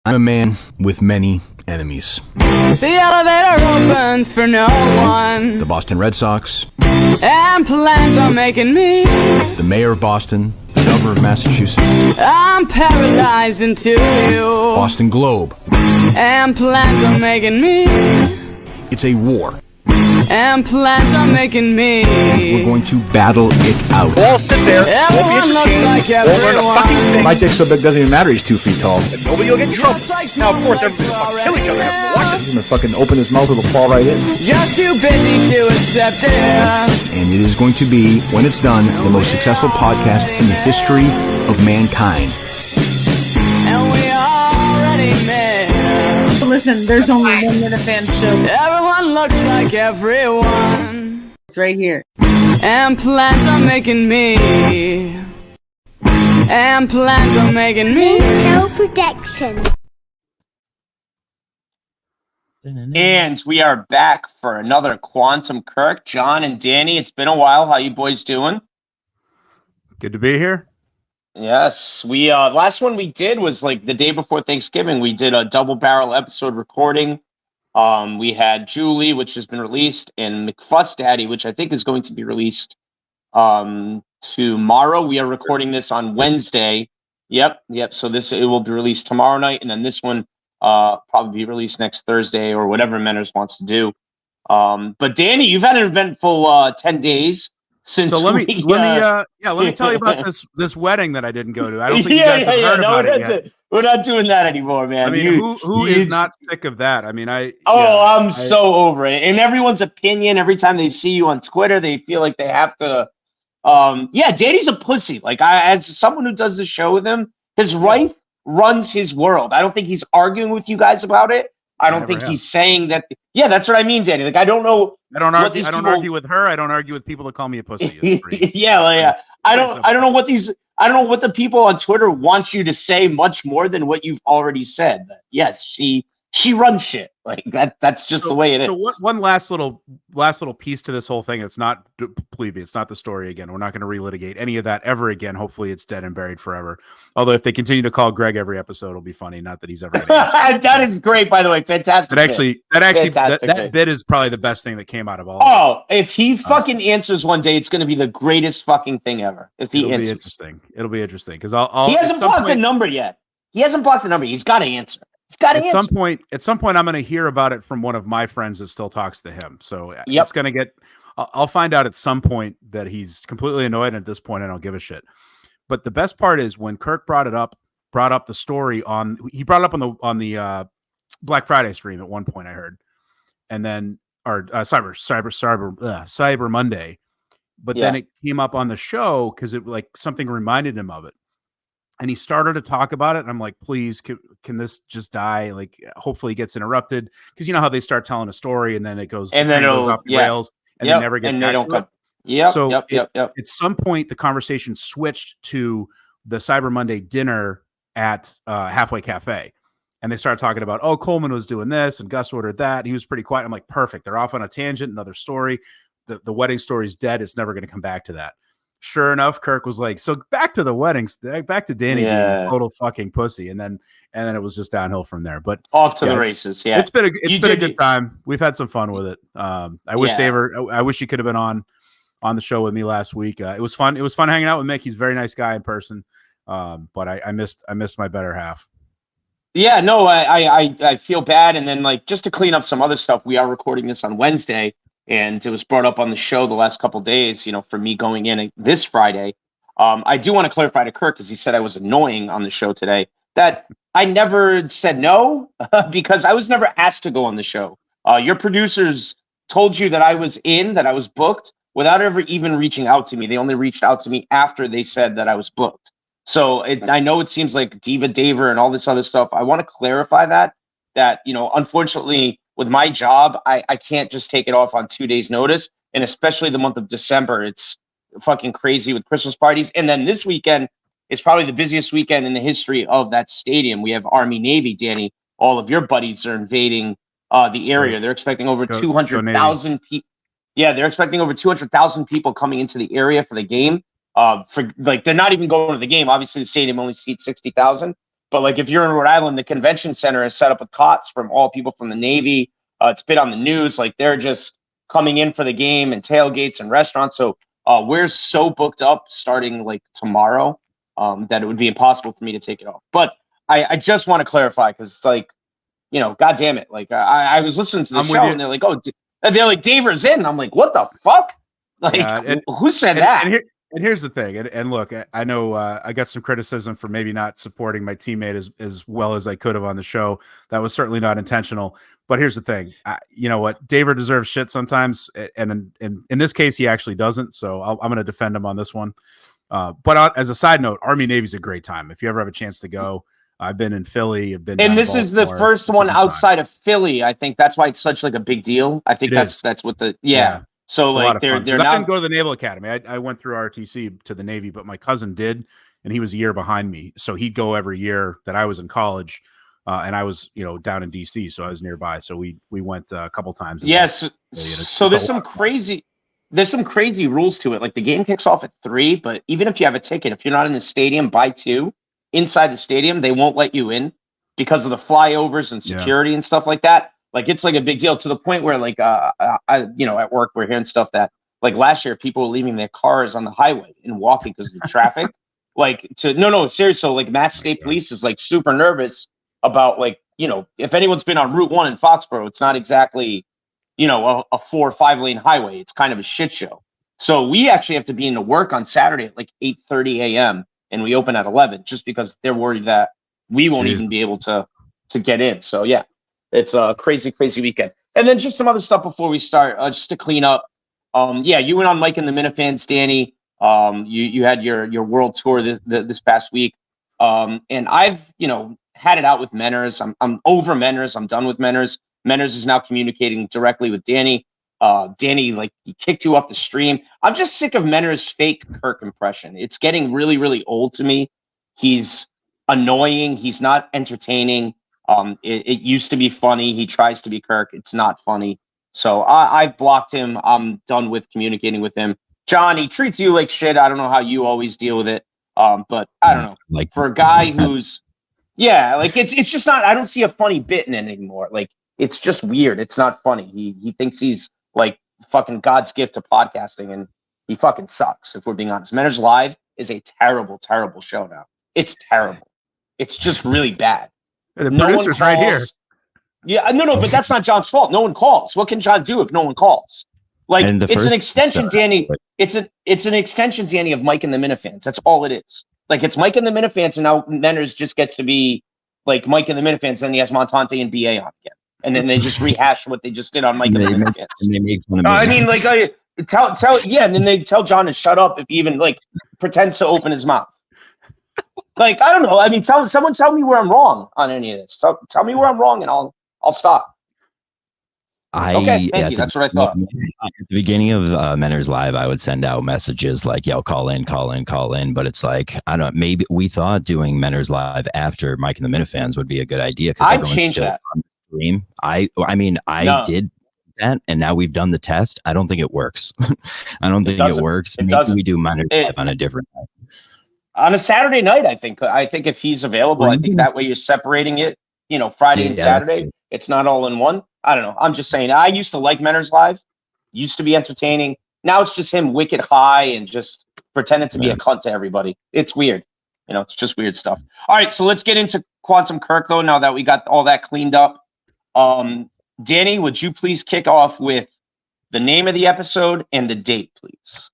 I'm a man with many enemies. The elevator opens for no one. The Boston Red Sox. And plans on making me. The mayor of Boston. The governor of Massachusetts. I'm paralyzed into you. Boston Globe. And plans on making me. It's a war. And plans on making me. We're going to battle it out. All sit there. Everyone looks like everyone. My dick's so big doesn't even matter. He's 2 feet tall. And nobody will get in trouble. Now, of course, everybody's gonna kill each other after watching. He's gonna fucking open his mouth, it'll fall right in. You're too busy to accept it. And it is going to be, when it's done, the most successful podcast in the history of mankind. And we already met. Listen, there's only 1 minute fan show. Everyone looks like everyone. It's right here. And plans on making me. And plans on making me. No protection. And we are back for another Quantum Kirk. John and Danny, it's been a while. How you boys doing? Good to be here. Yes, we last one we did was like the day before Thanksgiving. We did a double barrel episode recording. We had Julie, which has been released, and McFuss Daddy, which I think is going to be released tomorrow. We are recording this on Wednesday. Yep. So it will be released tomorrow night, and then this one probably be released next Thursday or whatever Menners wants to do. But Danny, you've had an eventful 10 days. Since let me tell you about this wedding that I didn't go to. I don't think you guys have heard about it yet. We're not doing that anymore, man. I mean, who is not sick of that? I mean, I'm so over it. And everyone's opinion, every time they see you on Twitter, they feel like they have to. Danny's a pussy. Like as someone who does the show with him, his wife runs his world. I don't think he's arguing with you guys about it. I don't think he's saying that. Yeah, that's what I mean, Danny. Like I don't know. I don't argue with her. I don't argue with people that call me a pussy. I don't know what the people on Twitter want you to say much more than what you've already said. But yes, she runs shit like that. That's just the way it is. So one last little piece to this whole thing. It's not, believe me, it's not the story again. We're not going to relitigate any of that ever again. Hopefully it's dead and buried forever. Although if they continue to call Greg every episode, it'll be funny. Not that he's ever going to That is great, by the way. Fantastic. That bit is probably the best thing that came out of all of this. If he fucking answers one day, it's going to be the greatest fucking thing ever. If he answers. It'll be interesting because he hasn't blocked the number yet. He's got to answer. At some point, I'm going to hear about it from one of my friends that still talks to him. So it's going to get. I'll find out at some point that he's completely annoyed. And at this point, I don't give a shit. But the best part is when Kirk brought up the story on the Black Friday stream at one point. I heard, and then Cyber Monday, but then it came up on the show because it like something reminded him of it. And he started to talk about it. And I'm like, please, can this just die? Like, hopefully it gets interrupted. Because you know how they start telling a story and then it goes, and then it goes off the rails and they never get back to it. At some point, the conversation switched to the Cyber Monday dinner at Halfway Cafe. And they started talking about, Coleman was doing this and Gus ordered that. And he was pretty quiet. I'm like, perfect. They're off on a tangent. Another story. The wedding story is dead. It's never going to come back to that. Sure enough, Kirk was like, so back to the weddings, back to Danny being a total fucking pussy. And then it was just downhill from there. But off to the races. Yeah. It's been a good time. We've had some fun with it. I wish he could have been on the show with me last week. It was fun. It was fun hanging out with Mick. He's a very nice guy in person. But I missed my better half. Yeah, no, I feel bad. And then like, just to clean up some other stuff, we are recording this on Wednesday. And it was brought up on the show the last couple of days, for me going in this Friday. I do want to clarify to Kirk, because he said I was annoying on the show today, that I never said no because I was never asked to go on the show. Your producers told you that I was booked without ever even reaching out to me. They only reached out to me after they said that I was booked. So I know it seems like Diva Daver and all this other stuff. I want to clarify that unfortunately, with my job, I can't just take it off on 2 days' notice. And especially the month of December, it's fucking crazy with Christmas parties. And then this weekend is probably the busiest weekend in the history of that stadium. We have Army Navy, Danny. All of your buddies are invading the area. They're expecting over 200,000 people. Yeah, they're expecting over 200,000 people coming into the area for the game. They're not even going to the game. Obviously, the stadium only seats 60,000. But like if you're in Rhode Island, the convention center is set up with cots from all people from the Navy. It's been on the news. Like they're just coming in for the game and tailgates and restaurants. So we're so booked up starting like tomorrow that it would be impossible for me to take it off. But I just want to clarify because it's like, God damn it. Like I was listening to the show and they're like, Daver's in. I'm like, what the fuck? Like, who said that? And here's the thing. And look, I know I got some criticism for maybe not supporting my teammate as well as I could have on the show. That was certainly not intentional. But here's the thing. You know what? Daver deserves shit sometimes. And in this case, he actually doesn't. So I'm going to defend him on this one. But as a side note, Army Navy's a great time. If you ever have a chance to go, I've been in Philly. I've been, and this is the first one outside of Philly. I think that's why it's such like a big deal. I think that's what the So it's like they're I didn't go to the Naval Academy. I went through ROTC to the Navy, but my cousin did, and he was a year behind me. So he'd go every year that I was in college, and I was down in DC, so I was nearby. So we went a couple times. Yes. So there's some crazy rules to it. Like the game kicks off at 3, but even if you have a ticket, if you're not in the stadium by 2, inside the stadium, they won't let you in because of the flyovers and security and stuff like that. Like it's like a big deal to the point where like at work we're hearing stuff that like last year people were leaving their cars on the highway and walking because of the traffic. Like seriously. So like Mass State Police is like super nervous about like if anyone's been on Route 1 in Foxborough, it's not exactly a 4 or 5 lane highway. It's kind of a shit show. So we actually have to be into work on Saturday at like 8:30 a.m. and we open at 11 just because they're worried that we won't even be able to get in. So yeah. It's a crazy, crazy weekend. And then just some other stuff before we start, just to clean up. You went on Mike and the Minifans, Danny. You had your world tour this past week. And I've, had it out with Menners. I'm over Menners. I'm done with Menners. Menners is now communicating directly with Danny. Danny, like, he kicked you off the stream. I'm just sick of Menners' fake Kirk impression. It's getting really, really old to me. He's annoying. He's not entertaining. It used to be funny. He tries to be Kirk. It's not funny. So I've blocked him. I'm done with communicating with him. John, he treats you like shit. I don't know how you always deal with it. But I don't know. Like for a guy who's, like it's just not, I don't see a funny bit in it anymore. Like it's just weird. It's not funny. He thinks he's like fucking God's gift to podcasting and he fucking sucks. If we're being honest, Manners Live is a terrible, terrible show now. It's terrible. It's just really bad. The producer's right here. Yeah, no, but that's not John's fault. No one calls. What can John do if no one calls? Like it's an extension, Danny. It's an extension, Danny, of Mike and the Minifans. That's all it is. Like it's Mike and the Minifans, and now Menners just gets to be like Mike and the Minifans. Then he has Montante and BA on again, and then they just rehash what they just did on Mike and the Minifans. And they make fun of me. I mean, like and then they tell John to shut up if he even like pretends to open his mouth. Like, I don't know. I mean, someone tell me where I'm wrong on any of this. Tell me where I'm wrong and I'll stop. Okay, thank you. That's what I thought. At the beginning of Menners Live, I would send out messages like, yo, call in. But it's like, I don't know, maybe we thought doing Menners Live after Mike and the Minifans would be a good idea because everyone's change still that. on the stream. I did that, and now we've done the test. I don't think it works. I don't think it works. Maybe we do Menners Live on a different night. On a Saturday night, I think if he's available, I think that way you're separating it, Friday and Saturday. It's not all in one. I don't know. I'm just saying, I used to like Menners Live, used to be entertaining. Now it's just him wicked high and just pretending to be a cunt to everybody. It's weird. It's just weird stuff. All right, so let's get into Quantum Kirk, though, now that we got all that cleaned up. Danny, would you please kick off with the name of the episode and the date, please?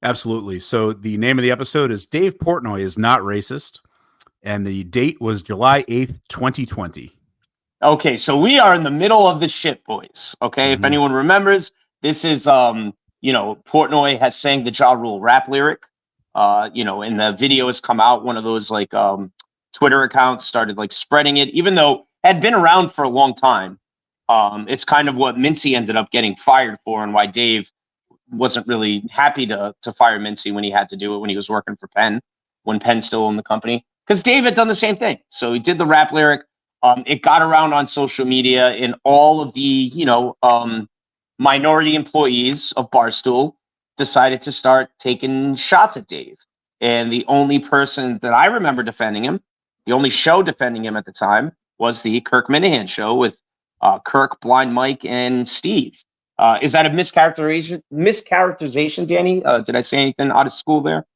Absolutely. So the name of the episode is Dave Portnoy is Not Racist, and the date was July 8th, 2020. Okay, so we are in the middle of the shit, boys. Okay, If anyone remembers, this is, Portnoy has sang the Ja Rule rap lyric, and the video has come out. One of those, like, Twitter accounts started, like, spreading it, even though it had been around for a long time. It's kind of what Mincy ended up getting fired for and why Dave wasn't really happy to fire Mincy when he had to do it when he was working for Penn, when Penn still owned the company. Because Dave had done the same thing. So he did the rap lyric. It got around on social media, and all of the, minority employees of Barstool decided to start taking shots at Dave. And the only person that I remember defending him, The only show defending him at the time was the Kirk Minahan show with Kirk, Blind Mike, and Steve. Is that a mischaracterization, Danny? Did I say anything out of school there?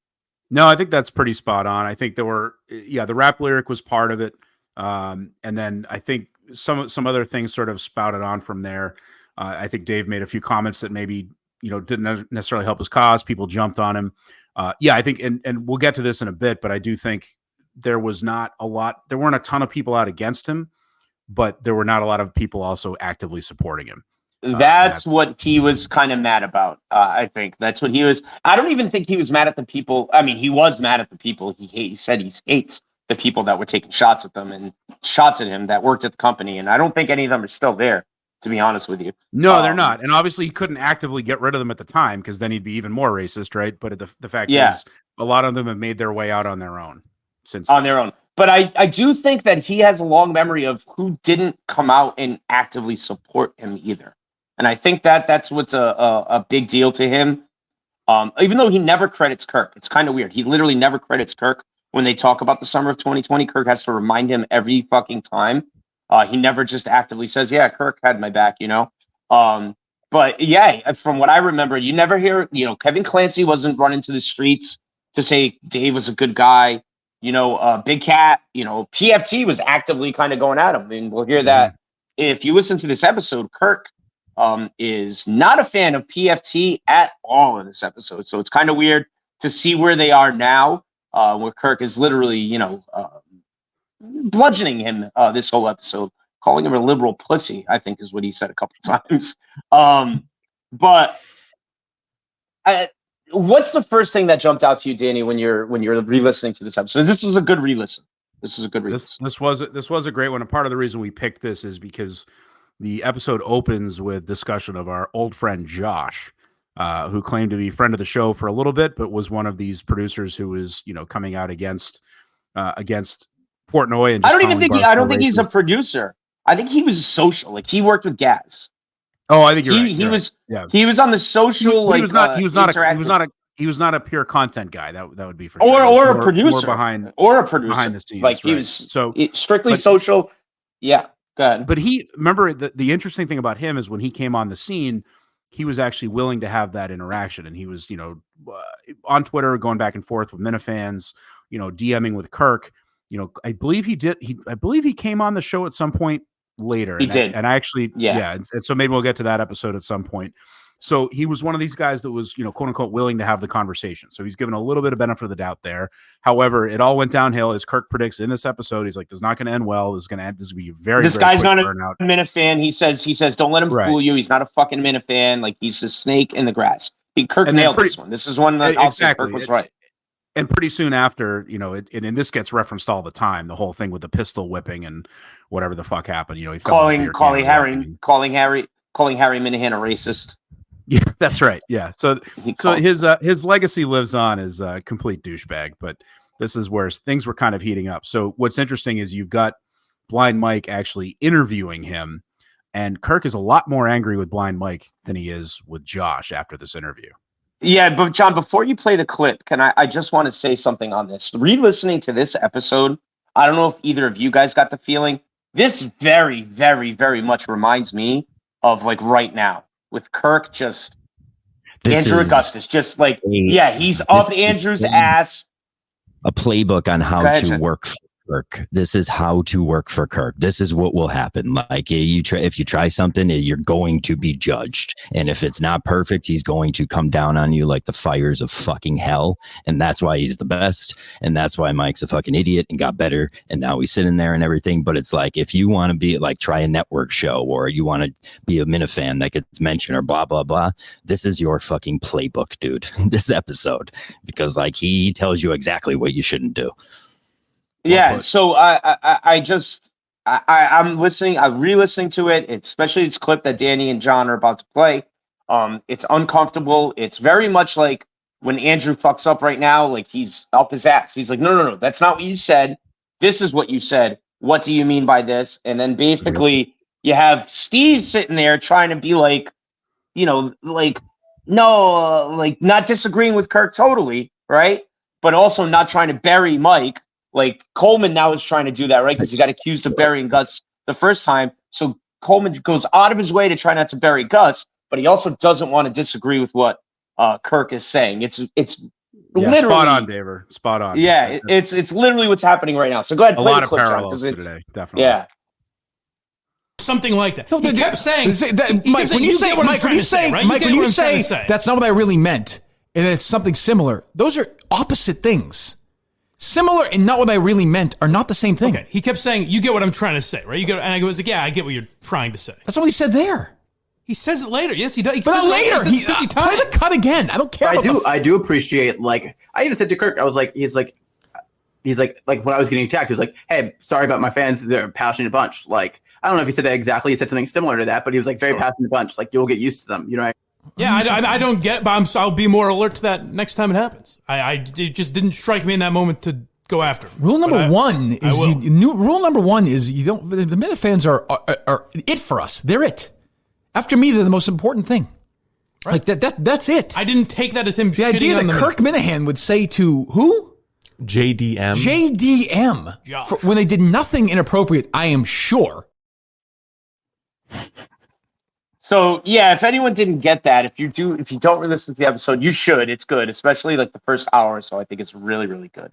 No, I think that's pretty spot on. I think the rap lyric was part of it. And then I think some other things sort of spouted on from there. I think Dave made a few comments that maybe, didn't necessarily help his cause. People jumped on him. I think, and we'll get to this in a bit, but I do think there weren't a ton of people out against him, but there were not a lot of people also actively supporting him. That's what he was kind of mad about. I think that's what he was. I don't even think he was mad at the people. I mean, he was mad at the people. He said he hates the people that were taking shots at them and shots at him that worked at the company. And I don't think any of them are still there, to be honest with you. No, they're not. And obviously he couldn't actively get rid of them at the time because then he'd be even more racist, right? But the fact is a lot of them have made their way out on their own since then. Their own. But I do think that he has a long memory of who didn't come out and actively support him either. And I think that's what's a big deal to him. Even though he never credits Kirk. It's kind of weird. He literally never credits Kirk when they talk about the summer of 2020. Kirk has to remind him every fucking time. He never just actively says, yeah, Kirk had my back, But yeah, from what I remember, you never hear, Kevin Clancy wasn't running to the streets to say Dave was a good guy. Big Cat, PFT was actively kind of going at him. And we'll hear that if you listen to this episode. Kirk is not a fan of PFT at all in this episode. So it's kind of weird to see where they are now, where Kirk is literally, bludgeoning him this whole episode, calling him a liberal pussy, I think is what he said a couple times. But what's the first thing that jumped out to you, Danny, when you're re-listening to this episode? This was a good re-listen. This was a great one. And part of the reason we picked this is because the episode opens with discussion of our old friend Josh, who claimed to be a friend of the show for a little bit, but was one of these producers who was, coming out against Portnoy. And I don't think he's a producer. I think he was social. Like he worked with Gaz. Oh, I think you're right. He was on the social. He was not a pure content guy. That would be for sure. Or a more producer behind the scenes. Like he was strictly social. Yeah. Go ahead. But remember the interesting thing about him is when he came on the scene, he was actually willing to have that interaction. And he was, on Twitter going back and forth with Minifans, DMing with Kirk. I believe he came on the show at some point later. He did. And I actually, and so maybe we'll get to that episode at some point. So he was one of these guys that was, quote unquote, willing to have the conversation. So he's given a little bit of benefit of the doubt there. However, it all went downhill as Kirk predicts in this episode. He's like, "This is not going to end well. This is going to be very. This guy's not a Minifan." He says, "Don't let him fool you. He's not a fucking Minifan. Like he's a snake in the grass." Kirk nailed this one. This is one that exactly. Kirk was right. And pretty soon after, and this gets referenced all the time, the whole thing with the pistol whipping and whatever the fuck happened. He calling Harry Minahan a racist. Yeah, that's right. Yeah. So his legacy lives on as a complete douchebag, but this is where things were kind of heating up. So what's interesting is you've got Blind Mike actually interviewing him, and Kirk is a lot more angry with Blind Mike than he is with Josh after this interview. Yeah, but John, before you play the clip, I just want to say something on this. Re-listening to this episode, I don't know if either of you guys got the feeling. This very, very, very much reminds me of like right now with Kirk, just Andrew Augustus, just like, he's up Andrew's ass. A playbook on how to work for Kirk. This is how to work for Kirk. This is what will happen. Like if you try something, you're going to be judged. And if it's not perfect, he's going to come down on you like the fires of fucking hell. And that's why he's the best. And that's why Mike's a fucking idiot and got better. And now he's sitting there and everything. But it's like, if you want to be like, try a network show, or you want to be a Minifan that gets mentioned or blah, blah, blah. This is your fucking playbook, dude. This episode, because like he tells you exactly what you shouldn't do. Yeah, so I'm listening. I'm re-listening to it, especially this clip that Danny and John are about to play. It's uncomfortable. It's very much like when Andrew fucks up right now, like he's up his ass. He's like, no, that's not what you said. This is what you said. What do you mean by this? And then basically you have Steve sitting there trying to be like, like not disagreeing with Kirk totally, right? But also not trying to bury Mike. Like Coleman now is trying to do that, right? Because he got accused of burying Gus the first time. So Coleman goes out of his way to try not to bury Gus, but he also doesn't want to disagree with what Kirk is saying. It's literally spot on, Daver. Spot on. Yeah, it's literally what's happening right now. So go ahead, play a lot the clip, of parallels John, today, definitely. Yeah. Something like that. He kept saying, Mike, when you say that's not what I really meant, and it's something similar, those are opposite things. Similar and not what I really meant are not the same thing. Okay, he kept saying, you get what I'm trying to say, right? And I was like, yeah, I get what you're trying to say. That's what he said there. He says it later. Yes, he does. But not later. He 50 times. Play the cut again. I don't care. I do appreciate, like, I even said to Kirk, I was like, he's like when I was getting attacked, he was like, hey, sorry about my fans. They're a passionate bunch. Like, I don't know if he said that exactly. He said something similar to that, but he was like, very passionate bunch. Like, you'll get used to them. You know. Yeah, I don't get it, but I'll be more alert to that next time it happens. It just didn't strike me in that moment to go after him. Rule number one is you don't. The Minifans are it for us. They're it. After me, they're the most important thing. Right. Like that's it. I didn't take that as him. The idea that Kirk Minahan would say to who? JDM. When they did nothing inappropriate, I am sure. So yeah, if anyone didn't get that, if you don't listen to the episode, you should. It's good, especially like the first hour or so. I think it's really, really good.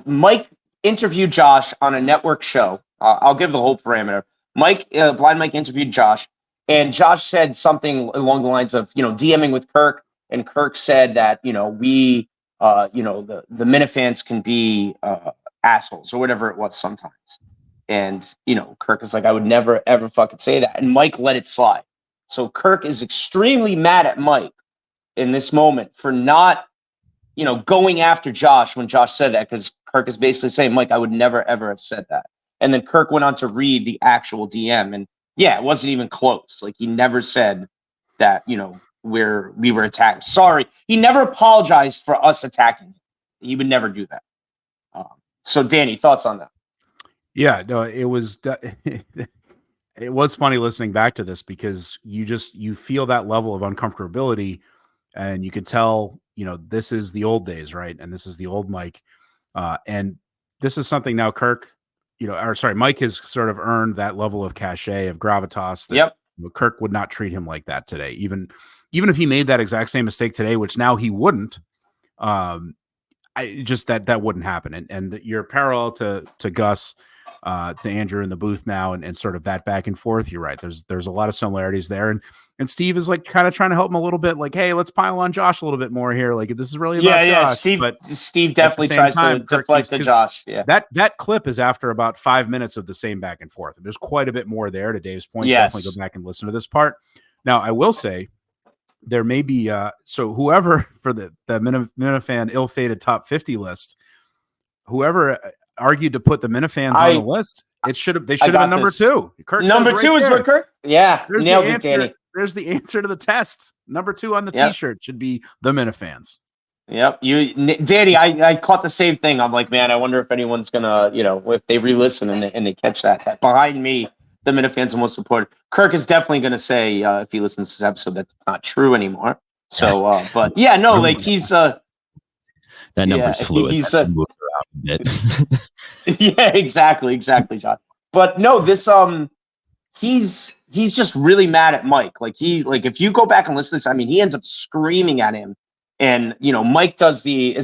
Mike interviewed Josh on a network show. I'll give the whole parameter. Blind Mike interviewed Josh, and Josh said something along the lines of, DMing with Kirk, and Kirk said that, the Minifans can be assholes or whatever it was sometimes. And, Kirk is like, I would never, ever fucking say that. And Mike let it slide. So Kirk is extremely mad at Mike in this moment for not, going after Josh when Josh said that, because Kirk is basically saying, Mike, I would never, ever have said that. And then Kirk went on to read the actual DM. And yeah, it wasn't even close. Like, he never said that, we were attacked. Sorry. He never apologized for us attacking him. He would never do that. So Danny, thoughts on that? Yeah, no, it was funny listening back to this, because you feel that level of uncomfortability, and you can tell, this is the old days, right? And this is the old Mike. And this is something now Mike has sort of earned that level of cachet, of gravitas that Kirk would not treat him like that today. Even if he made that exact same mistake today, which now he wouldn't, that wouldn't happen. And your parallel to Gus, to Andrew in the booth now, and sort of that back and forth. You're right. There's a lot of similarities there. And Steve is like kind of trying to help him a little bit, like, hey, let's pile on Josh a little bit more here. Like, this is really about Josh. Steve definitely tries to deflect to Josh. Yeah. That clip is after about 5 minutes of the same back and forth. And there's quite a bit more there, to Dave's point. Yes. Definitely go back and listen to this part. Now, I will say there may be so whoever for the Minifan ill-fated top 50 list, whoever argued to put the Minifans on the list, they should have been number 2. Kirk number 2 is what Kirk. Yeah, nailed it, Danny. There's the answer to the test. Number 2 on the T-shirt should be the Minifans. Yep. Danny, I caught the same thing. I'm like, man, I wonder if anyone's gonna, if they re-listen and they catch that behind me, the Minifans are most important. Kirk is definitely gonna say, if he listens to this episode, that's not true anymore. So, but yeah, no, like he's that number's fluid. He's moves around a bit. Yeah, exactly, John. But no, this he's just really mad at Mike. Like, if you go back and listen to this, I mean, he ends up screaming at him, and Mike does do you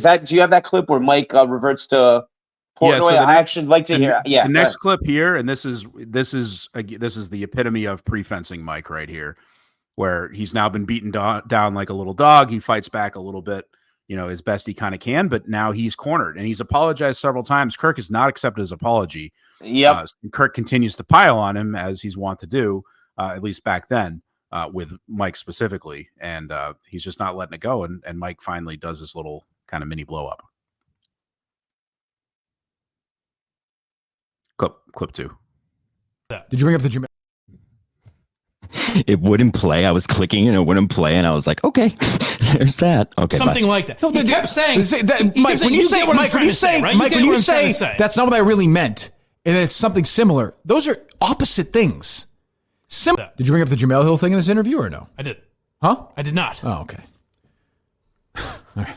have that clip where Mike reverts to Portnoy? I actually like to hear. Yeah, the next clip here, and this is the epitome of pre-fencing Mike right here, where he's now been beaten down like a little dog. He fights back a little bit, as best he kind of can, but now he's cornered, and he's apologized several times. Kirk has not accepted his apology. Yep. Kirk continues to pile on him, as he's wont to do, at least back then, with Mike specifically, and he's just not letting it go. And Mike finally does this little kind of mini blow up. Clip 2. Did you bring up the Jamel? It wouldn't play. I was clicking and it wouldn't play, and I was like, okay, there's that. Okay, something like that. He kept saying, Mike, when you say that's not what I really meant, and it's something similar, those are opposite things. Did you bring up the Jamel Hill thing in this interview or no? I did. Huh? I did not. Oh, okay. All right.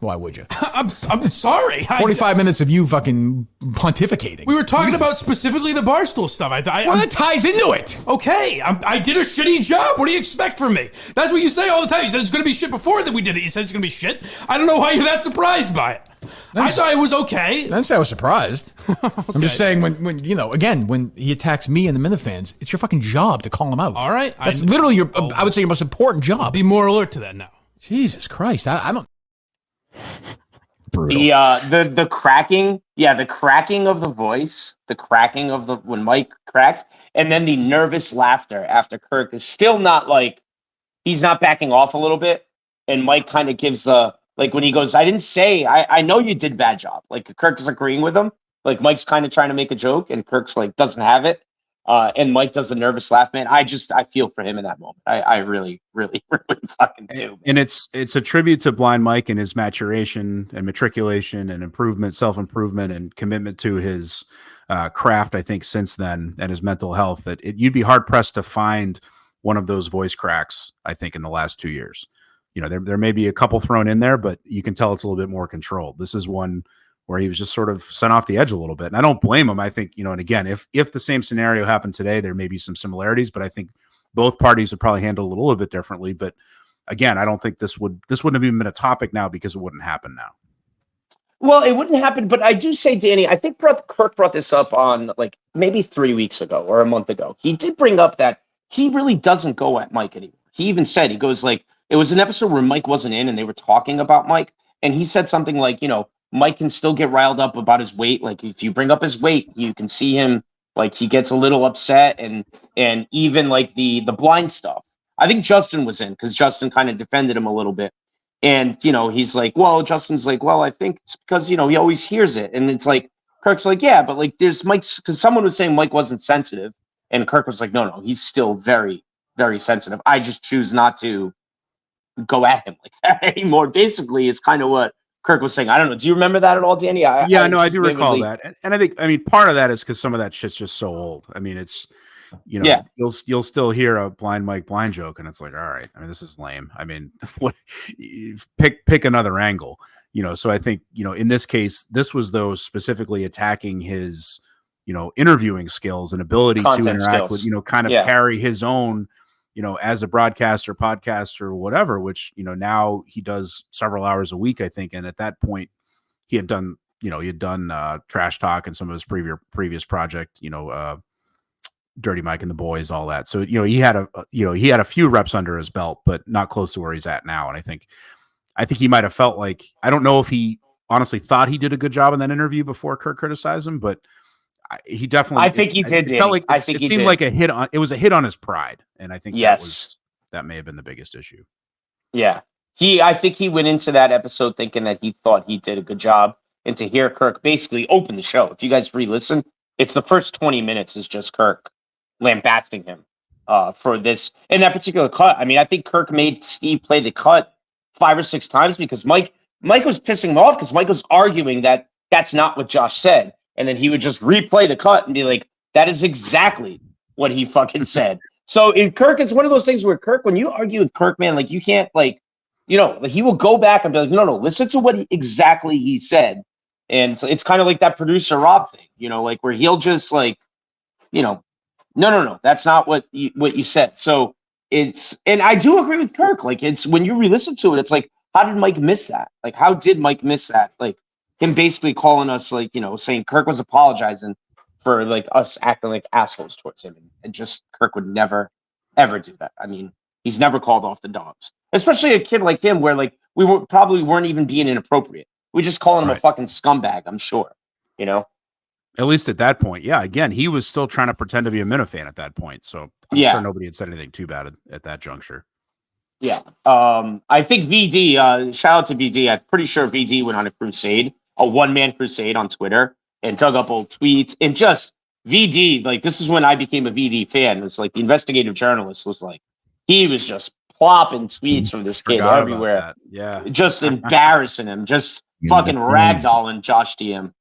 Why would you? I'm sorry. 45 minutes of you fucking pontificating. We were talking about specifically the Barstool stuff. That ties into it. Okay, I did a shitty job. What do you expect from me? That's what you say all the time. You said it's going to be shit before that we did it. You said it's going to be shit. I don't know why you're that surprised by it. I thought it was okay. I didn't say I was surprised. Okay. I'm just saying when again, when he attacks me and the Minifans, it's your fucking job to call him out. All right. That's literally I would say your most important job. Be more alert to that now. Jesus Christ. I don't. Brutal. The cracking, the cracking of the voice, the cracking of when Mike cracks, and then the nervous laughter after Kirk is still not like, he's not backing off a little bit. And Mike kind of gives like when he goes, I didn't say, I know you did a bad job. Like Kirk is agreeing with him. Like Mike's kind of trying to make a joke and Kirk's like, doesn't have it. And Mike does the nervous laugh, man. I feel for him in that moment. I really, really, really fucking do. Man. And it's a tribute to Blind Mike and his maturation and matriculation and improvement, self-improvement and commitment to his craft, I think, since then, and his mental health, that you'd be hard pressed to find one of those voice cracks, I think, in the last 2 years. There may be a couple thrown in there, but you can tell it's a little bit more controlled. This is one where he was just sort of sent off the edge a little bit. And I don't blame him. I think, and again, if the same scenario happened today, there may be some similarities, but I think both parties would probably handle it a little bit differently. But again, I don't think this wouldn't have even been a topic now because it wouldn't happen now. Well, it wouldn't happen, but I do say, Danny, I think Kirk brought this up on like maybe 3 weeks ago or a month ago. He did bring up that he really doesn't go at Mike anymore. He even said, he goes like, it was an episode where Mike wasn't in and they were talking about Mike. And he said something like, Mike can still get riled up about his weight. Like if you bring up his weight, you can see him like he gets a little upset and even like the blind stuff. I think Justin was in because Justin kind of defended him a little bit. And, he's like, well, Justin's like, well, I think it's because, he always hears it. And it's like, Kirk's like, yeah, but like there's Mike's because someone was saying Mike wasn't sensitive. And Kirk was like, no, he's still very, very sensitive. I just choose not to go at him like that anymore. Basically, it's kind of what Kirk was saying. I don't know. Do you remember that at all, Danny? I do recall that. And I think, part of that is because some of that shit's just so old. I mean, it's, you'll still hear a Blind Mike blind joke and it's like, all right, I mean, this is lame. I mean, what pick another angle, so I think, in this case, this was those specifically attacking his, interviewing skills and ability content to interact skills. With, kind of carry his own, as a broadcaster, podcaster, whatever, which, now he does several hours a week, I think. And at that point he had done, Trash Talk and some of his previous project, Dirty Mike and the Boys, all that. So, he had a few reps under his belt, but not close to where he's at now. And I think he might've felt like, I don't know if he honestly thought he did a good job in that interview before Kirk criticized him, but he definitely. I think he did. It felt like it seemed like it was a hit on his pride, and I think that may have been the biggest issue. Yeah, I think he went into that episode thinking that he thought he did a good job, and to hear Kirk basically open the show. If you guys re-listen, it's the first 20 minutes is just Kirk lambasting him for this in that particular cut. I mean, I think Kirk made Steve play the cut 5 or 6 times because Mike was pissing him off because Mike was arguing that that's not what Josh said. And then he would just replay the cut and be like, that is exactly what he fucking said. So in Kirk, it's one of those things where Kirk, when you argue with Kirk, man, like you can't like he will go back and be like, no, listen to what exactly he said. And it's kind of like that producer Rob thing, like where he'll just like, no, that's not what you said. So and I do agree with Kirk. Like it's when you re-listen to it, it's like, how did Mike miss that? Like, how did Mike miss that? Like, him basically calling us like, saying Kirk was apologizing for like us acting like assholes towards him. And just Kirk would never, ever do that. I mean, he's never called off the dogs, especially a kid like him where like we weren't even being inappropriate. We just calling him a fucking scumbag, I'm sure, At least at that point. Yeah. Again, he was still trying to pretend to be a Minifan at that point. So I'm sure nobody had said anything too bad at that juncture. Yeah. I think VD, shout out to VD. I'm pretty sure VD went on a crusade. A one-man crusade on Twitter and dug up old tweets and just VD, like this is when I became a VD fan. It's like the investigative journalist was like, he was just plopping tweets from this kid everywhere. Yeah. Just embarrassing him, just fucking ragdolling Josh DM.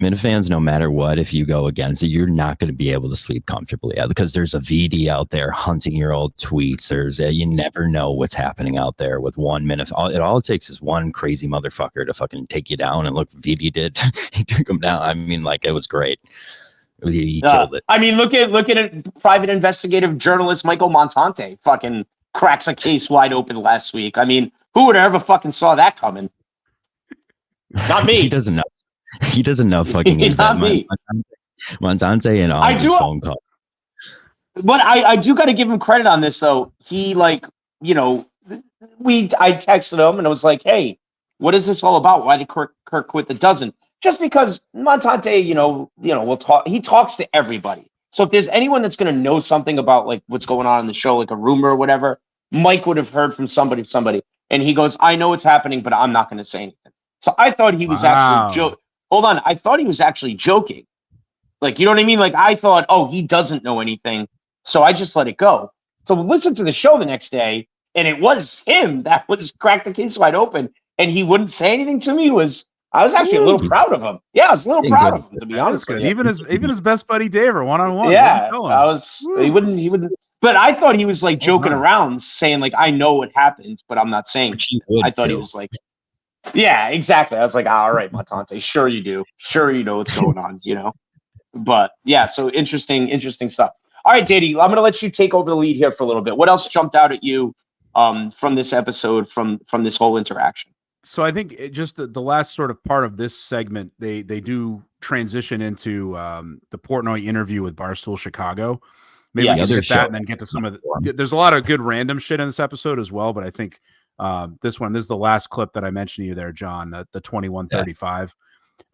Minifans, no matter what, if you go against it, you're not going to be able to sleep comfortably because there's a VD out there hunting your old tweets. You never know what's happening out there with one minute. All it takes is one crazy motherfucker to fucking take you down. And look, VD did. He took him down. I mean, like, it was great. He killed it. I mean, look at private investigative journalist Michael Montante fucking cracks a case wide open last week. I mean, who would have ever fucking saw that coming? Not me. He doesn't know. He doesn't know fucking not me. Montante and all his phone calls. But I do got to give him credit on this though. He I texted him and I was like, hey, what is this all about? Why did Kirk quit the dozen? Just because Montante, will talk. He talks to everybody. So if there's anyone that's going to know something about like what's going on in the show, like a rumor or whatever, Mike would have heard from somebody. And he goes, I know what's happening, but I'm not going to say anything. So I thought he was actually joking. Hold on. I thought he was actually joking. Like, you know what I mean? Like, I thought, oh, he doesn't know anything. So I just let it go. So listen to the show the next day, and it was him that was cracked the case wide open, and he wouldn't say anything to me. I was actually a little proud of him. Yeah, I was a little proud of him, to be honest with you. Even his best buddy Dave, one-on-one. Yeah, he wouldn't. But I thought he was like joking around, saying like, I know what happens, but I'm not saying. I thought he was like, yeah, exactly. I was like, all right, Montante, sure you do. Sure you know what's going on, But yeah, so interesting stuff. All right, Dady, I'm going to let you take over the lead here for a little bit. What else jumped out at you from this episode, from this whole interaction? So I think just the last sort of part of this segment, they do transition into the Portnoy interview with Barstool Chicago. Maybe we can get that and then get to some of there's a lot of good random shit in this episode as well, but I think this is the last clip that I mentioned to you there, John, the 2135.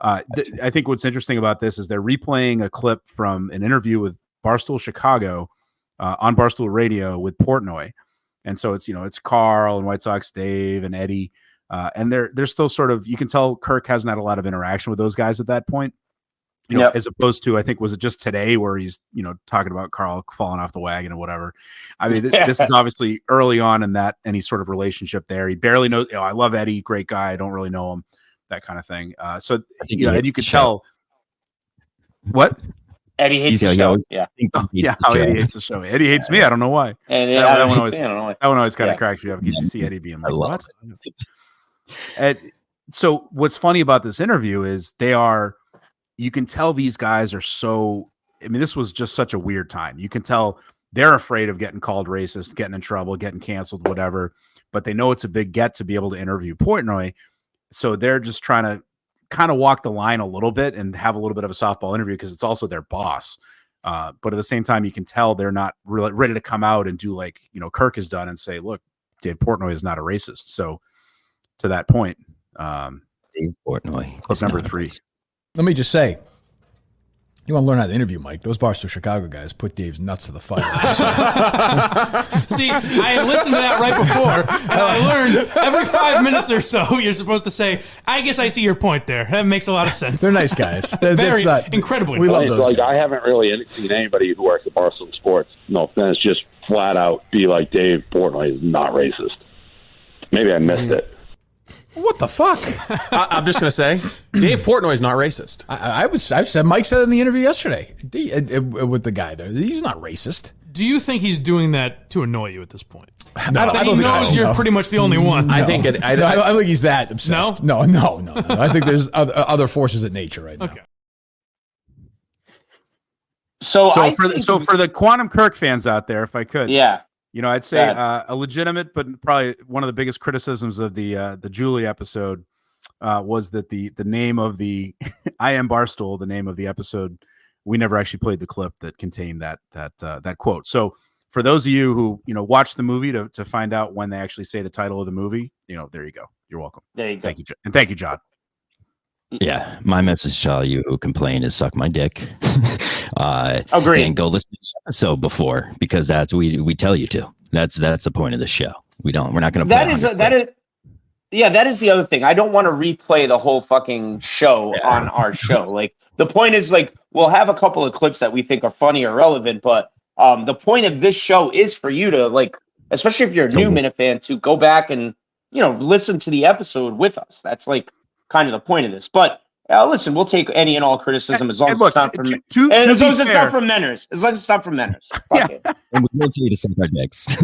I think what's interesting about this is they're replaying a clip from an interview with Barstool Chicago on Barstool Radio with Portnoy. And so it's Carl and White Sox Dave and Eddie. And they're still sort of, you can tell Kirk hasn't had a lot of interaction with those guys at that point. As opposed to, I think, was it just today where he's, talking about Carl falling off the wagon or whatever. I mean, this is obviously early on in that any sort of relationship there. He barely knows, I love Eddie, great guy. I don't really know him, that kind of thing. So, and you could tell what Eddie hates the show. How Eddie hates the show. Eddie hates me. I don't know why. And that one always kind of cracks me up because you see Eddie being like, what? And so what's funny about this interview is you can tell these guys are this was just such a weird time. You can tell they're afraid of getting called racist, getting in trouble, getting canceled, whatever, but they know it's a big get to be able to interview Portnoy. So they're just trying to kind of walk the line a little bit and have a little bit of a softball interview because it's also their boss. But at the same time, you can tell they're not really ready to come out and do like, Kirk has done and say, look, Dave Portnoy is not a racist. So to that point, Dave Portnoy, clip number 3. Let me just say, you want to learn how to interview Mike? Those Barstool Chicago guys put Dave's nuts to the fire. See, I listened to that right before, and I learned every 5 minutes or so you're supposed to say, I guess I see your point there. That makes a lot of sense. They're nice guys. Incredibly we love those guys. I haven't really seen anybody who works at Barstool Sports, no offense, just flat out be like, Dave Portnoy is not racist. Maybe I missed it. What the fuck? I'm just gonna say, Dave Portnoy is not racist. I've said Mike said in the interview yesterday with the guy there. He's not racist. Do you think he's doing that to annoy you at this point? No, he knows you're pretty much the only one. No. I think he's that obsessed. No. I think there's other forces at nature right now. Okay. So for the Quantum Kirk fans out there, if I could, I'd say a legitimate, but probably one of the biggest criticisms of the Julie episode was that the name of the I Am Barstool, the name of the episode, we never actually played the clip that contained that quote. So for those of you who watch the movie to find out when they actually say the title of the movie, there you go. You're welcome. There you go. Thank you, John. Yeah, my message to all you who complain is suck my dick. Agreed. And go listen to the episode before, because that's we tell you to. That's the point of the show. We're not going to. That is the other thing. I don't want to replay the whole fucking show on our show. Like the point is, like, we'll have a couple of clips that we think are funny or relevant, but the point of this show is for you to, like, especially if you're a new Minifan, to go back and listen to the episode with us. That's like kind of the point of this. But Yeah, listen, we'll take any and all criticism as long as it's not from as long as it's not from Menners. As long as it's not from Menners. Fuck it. And we won't say to suck our dicks.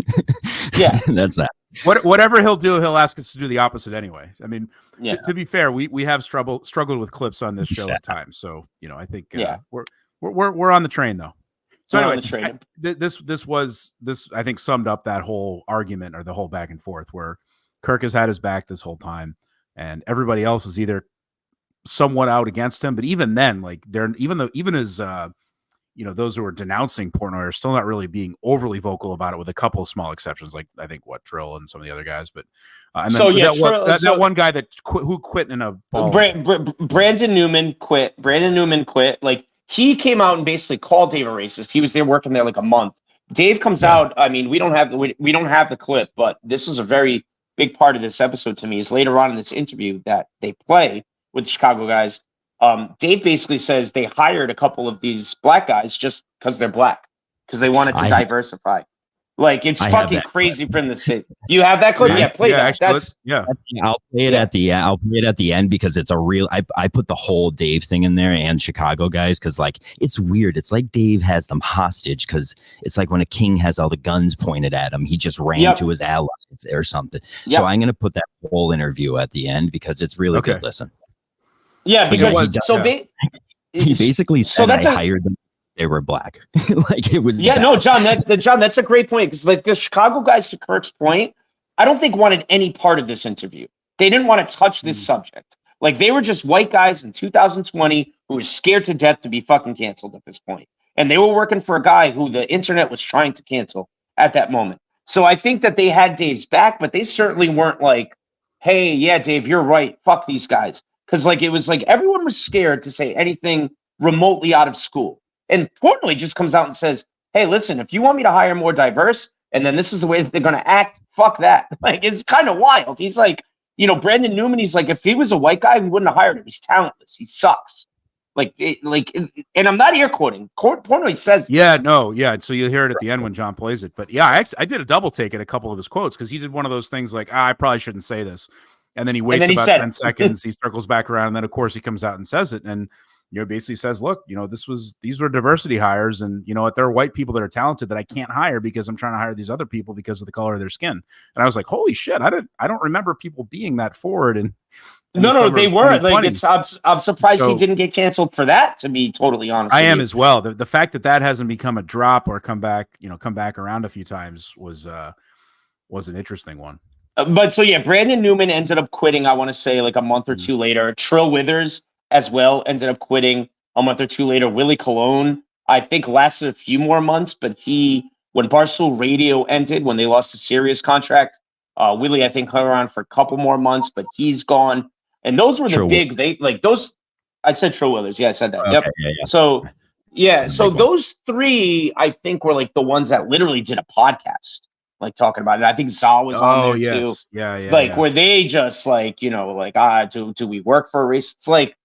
Yeah, that's that. Whatever he'll do, he'll ask us to do the opposite anyway. I mean, to be fair, we have struggled with clips on this show at times. So I think we're on the train though. So anyway, this I think summed up that whole argument or the whole back and forth where Kirk has had his back this whole time, and everybody else is either somewhat out against him, but even then, like even as those who are denouncing Portnoy are still not really being overly vocal about it, with a couple of small exceptions, like I think Trill and some of the other guys. But and then that one guy who quit in a ball. Brandon Newman quit. Like he came out and basically called Dave a racist. He was there working there like a month. Dave comes out. I mean, we don't have the clip, but this is a very big part of this episode to me. Is later on in this interview that they play with the Chicago guys. Dave basically says they hired a couple of these black guys just because they're black, because they wanted to diversify. Like, it's fucking crazy for them to say. You have that clip? Yeah, play that. I'll play it at the end. I'll play it at the end because it's a real. I put the whole Dave thing in there and Chicago guys because like it's weird. It's like Dave has them hostage because it's like when a king has all the guns pointed at him, he just ran to his allies or something. So I'm gonna put that whole interview at the end because it's really good. Listen. Yeah, because he basically said I hired them. They were black. Like it was. Yeah, no, John, that's a great point. Because like the Chicago guys, to Kirk's point, I don't think wanted any part of this interview. They didn't want to touch this subject. Like they were just white guys in 2020 who were scared to death to be fucking canceled at this point. And they were working for a guy who the internet was trying to cancel at that moment. So I think that they had Dave's back, but they certainly weren't like, hey, yeah, Dave, you're right. Fuck these guys. Because like it was like everyone was scared to say anything remotely out of school. And Portnoy just comes out and says, hey, listen, if you want me to hire more diverse, and then this is the way that they're going to act, fuck that. Like, it's kind of wild. He's like, Brandon Newman, he's like, if he was a white guy, we wouldn't have hired him. He's talentless. He sucks. And I'm not air quoting. Portnoy says, So you'll hear it at the end when John plays it. But yeah, I did a double take at a couple of his quotes because he did one of those things like, I probably shouldn't say this. And then he waits about 10 seconds. He circles back around. And then, of course, he comes out and says it. And, basically says, look, these were diversity hires. And, there are white people that are talented that I can't hire because I'm trying to hire these other people because of the color of their skin. And I was like, holy shit, I don't remember people being that forward. And no, they weren't. Like, I'm surprised he didn't get canceled for that, to be totally honest. I am as well. The fact that hasn't become a drop or come back around a few times was an interesting one. But so, yeah, Brandon Newman ended up quitting, I want to say, like a month or two later. Trill Withers as well ended up quitting a month or two later. Willie Colon, I think, lasted a few more months, but when Barstool Radio ended, when they lost the Sirius contract, Willie, I think, hung around for a couple more months, but he's gone. And those were I said Trill Withers. Yeah, I said that. Okay, yep. Yeah. So those three, I think, were like the ones that literally did a podcast. Like talking about it. I think Zal was on there too. Yeah. Where they just like, do we work for a race? It's like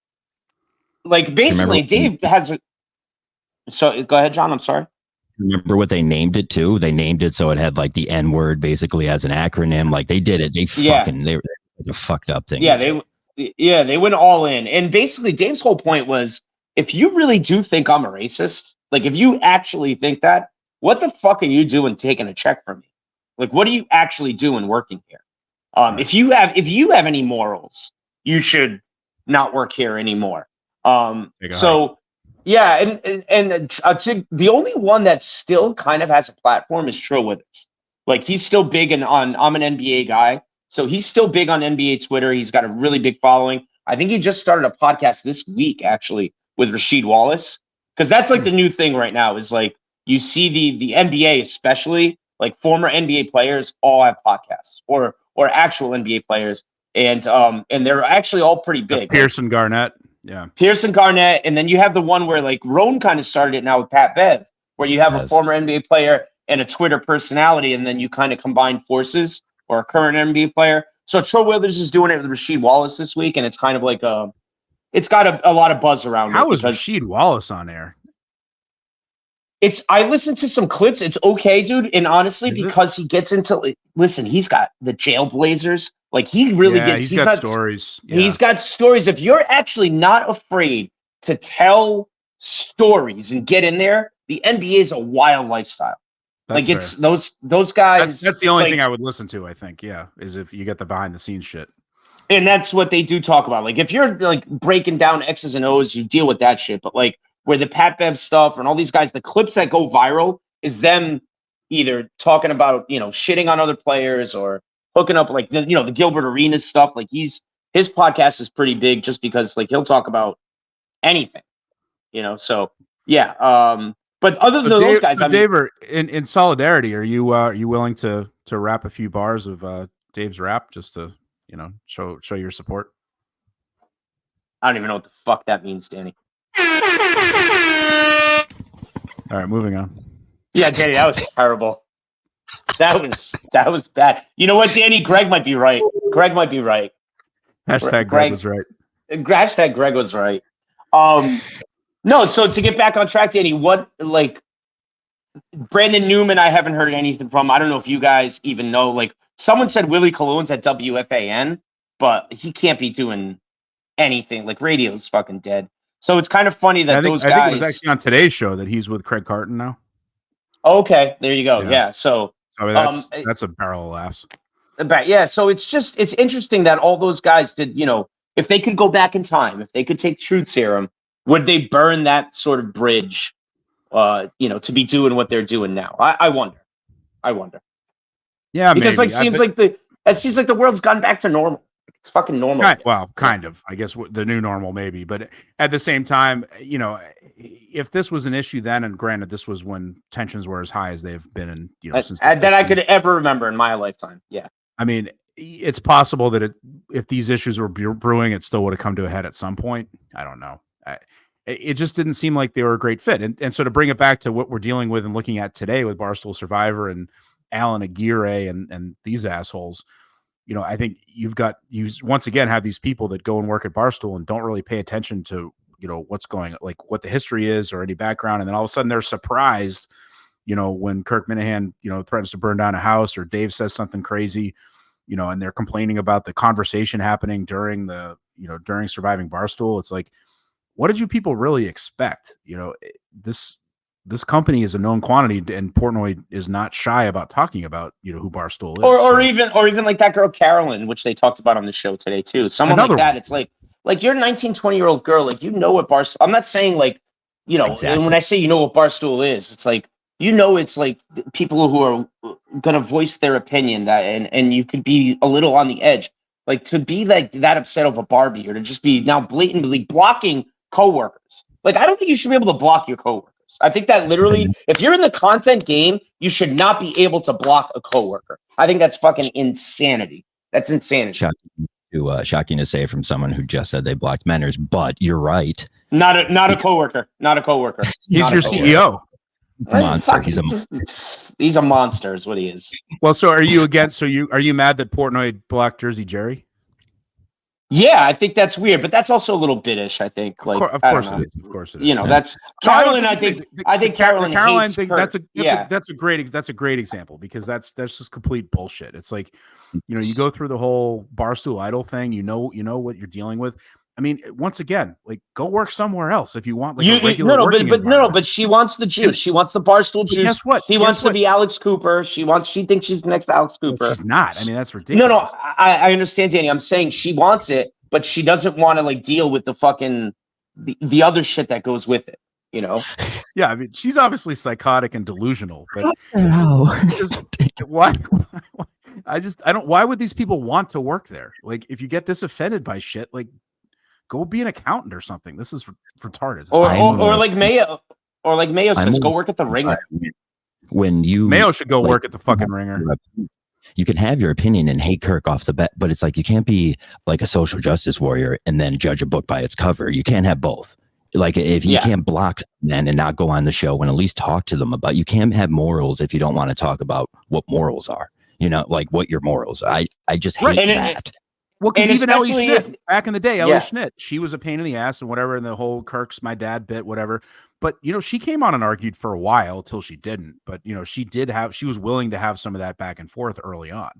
basically Dave has so go ahead, John. I'm sorry. Remember what they named it to? They named it so it had like the N word basically as an acronym. Like they did it. They were a fucked up thing. Yeah, they went all in. And basically Dave's whole point was, if you really do think I'm a racist, like if you actually think that, what the fuck are you doing taking a check from me? Like, what are you actually doing working here? If you have any morals, you should not work here anymore. So, yeah, and the only one that still kind of has a platform is Trill Withers. Like, he's still big I'm an NBA guy, so he's still big on NBA Twitter. He's got a really big following. I think he just started a podcast this week, actually, with Rasheed Wallace, because that's like the new thing right now is like you see the NBA especially. Like former NBA players all have podcasts or actual NBA players. And they're actually all pretty big. Pearson Garnett. Yeah. Pearson Garnett. And then you have the one where like Roan kind of started it now with Pat Bev, where you have a former NBA player and a Twitter personality. And then you kind of combine forces, or a current NBA player. So Trill Withers is doing it with Rasheed Wallace this week. And it's kind of like it's got a lot of buzz around it. How is Rasheed Wallace on air? I listened to some clips. It's okay, dude. And honestly, because he gets into, listen, he's got the Jailblazers Like he really gets. He's got stories. Yeah. He's got stories. If you're actually not afraid to tell stories and get in there, the NBA is a wild lifestyle. That's like it's those guys. That's the only thing I would listen to. I think, is if you get the behind the scenes shit. And that's what they do talk about. Like if you're like breaking down X's and O's, you deal with that shit. But like where the Pat Bev stuff and all these guys, the clips that go viral is them either talking about, shitting on other players or hooking up like the Gilbert Arenas stuff. Like his podcast is pretty big just because like he'll talk about anything, So yeah. But other than those guys, Dave, in solidarity, are you willing to rap a few bars of Dave's rap just to show your support? I don't even know what the fuck that means, Danny. All right, moving on. Yeah, Danny, that was terrible. That was bad. You know what, Danny? Greg might be right. Hashtag Greg was right. Hashtag Greg was right. No, so to get back on track, Danny, what like Brandon Newman, I haven't heard anything from. I don't know if you guys even know. Like someone said Willie Cologne's at WFAN, but he can't be doing anything. Like radio's fucking dead. So it's kind of funny that those guys. I think it was actually on today's show that he's with Craig Carton now. Okay, there you go. Yeah. So that's a barrel of laughs. But yeah, so it's interesting that all those guys did, if they could go back in time, if they could take truth serum, would they burn that sort of bridge, to be doing what they're doing now? I wonder. Yeah, because maybe. It seems like the world's gone back to normal. It's fucking normal. Kind of. I guess the new normal, maybe. But at the same time, if this was an issue then, and granted, this was when tensions were as high as they've been in, since that I could ever remember in my lifetime. Yeah. I mean, it's possible that if these issues were brewing, it still would have come to a head at some point. I don't know. It just didn't seem like they were a great fit. And so to bring it back to what we're dealing with and looking at today with Barstool Survivor and Alan Aguirre and these assholes, I think you once again have these people that go and work at Barstool and don't really pay attention to, what's going, like what the history is or any background. And then all of a sudden they're surprised, when Kirk Minahan, threatens to burn down a house or Dave says something crazy, and they're complaining about the conversation happening during during Surviving Barstool. It's like, what did you people really expect? This company is a known quantity, and Portnoy is not shy about talking about who Barstool is, or even like that girl Carolyn, which they talked about on the show today too. Someone like that. It's like you're a 19, 20-year-old girl, like what Barstool. I'm not saying like exactly. And when I say what Barstool is, it's like it's like people who are going to voice their opinion and you could be a little on the edge, like to be like that upset over Barbie or to just be now blatantly blocking coworkers. Like I don't think you should be able to block your coworkers. I think that literally, if you're in the content game, you should not be able to block a coworker. I think that's fucking insanity. That's insanity. Shocking to say from someone who just said they blocked Menners, but you're right. Not a coworker. Not a coworker. He's your CEO. Monster. He's a monster. Is what he is. Well, so are you against? Are you mad that Portnoy blocked Jersey Jerry? Yeah, I think that's weird, but that's also a little bitish. I think, like, of course it is. Of course it is. That's Carolyn. I think Carolyn. Caroline thing. That's a great example because that's just complete bullshit. It's like, you go through the whole Barstool Idol thing. You know what you're dealing with. I mean, once again, like, go work somewhere else if you want. Like, a regular but she wants the juice. She wants the Barstool juice. Guess what? She wants to be Alex Cooper. She thinks she's the next Alex Cooper. Well, she's not. I mean, that's ridiculous. No, I understand, Danny. I'm saying she wants it, but she doesn't want to like deal with the fucking the other shit that goes with it. Yeah, I mean, she's obviously psychotic and delusional. But just why? I don't. Why would these people want to work there? Like, if you get this offended by shit, like, go be an accountant or something. This is retarded. Or like Mayo says, go work at the Ringer. Mayo should go work at the fucking Ringer. You can have your opinion and hate Kirk off the bat, but it's like you can't be like a social justice warrior and then judge a book by its cover. You can't have both. Like if you can't block men and not go on the show and at least talk to them about, you can't have morals if you don't want to talk about what morals are. Like what your morals are. I just hate that. Well, because even Ellie Schnitt, back in the day, Ellie Schnitt, she was a pain in the ass and whatever, and the whole Kirk's my dad bit, whatever. But, she came on and argued for a while till she didn't. But, she was willing to have some of that back and forth early on.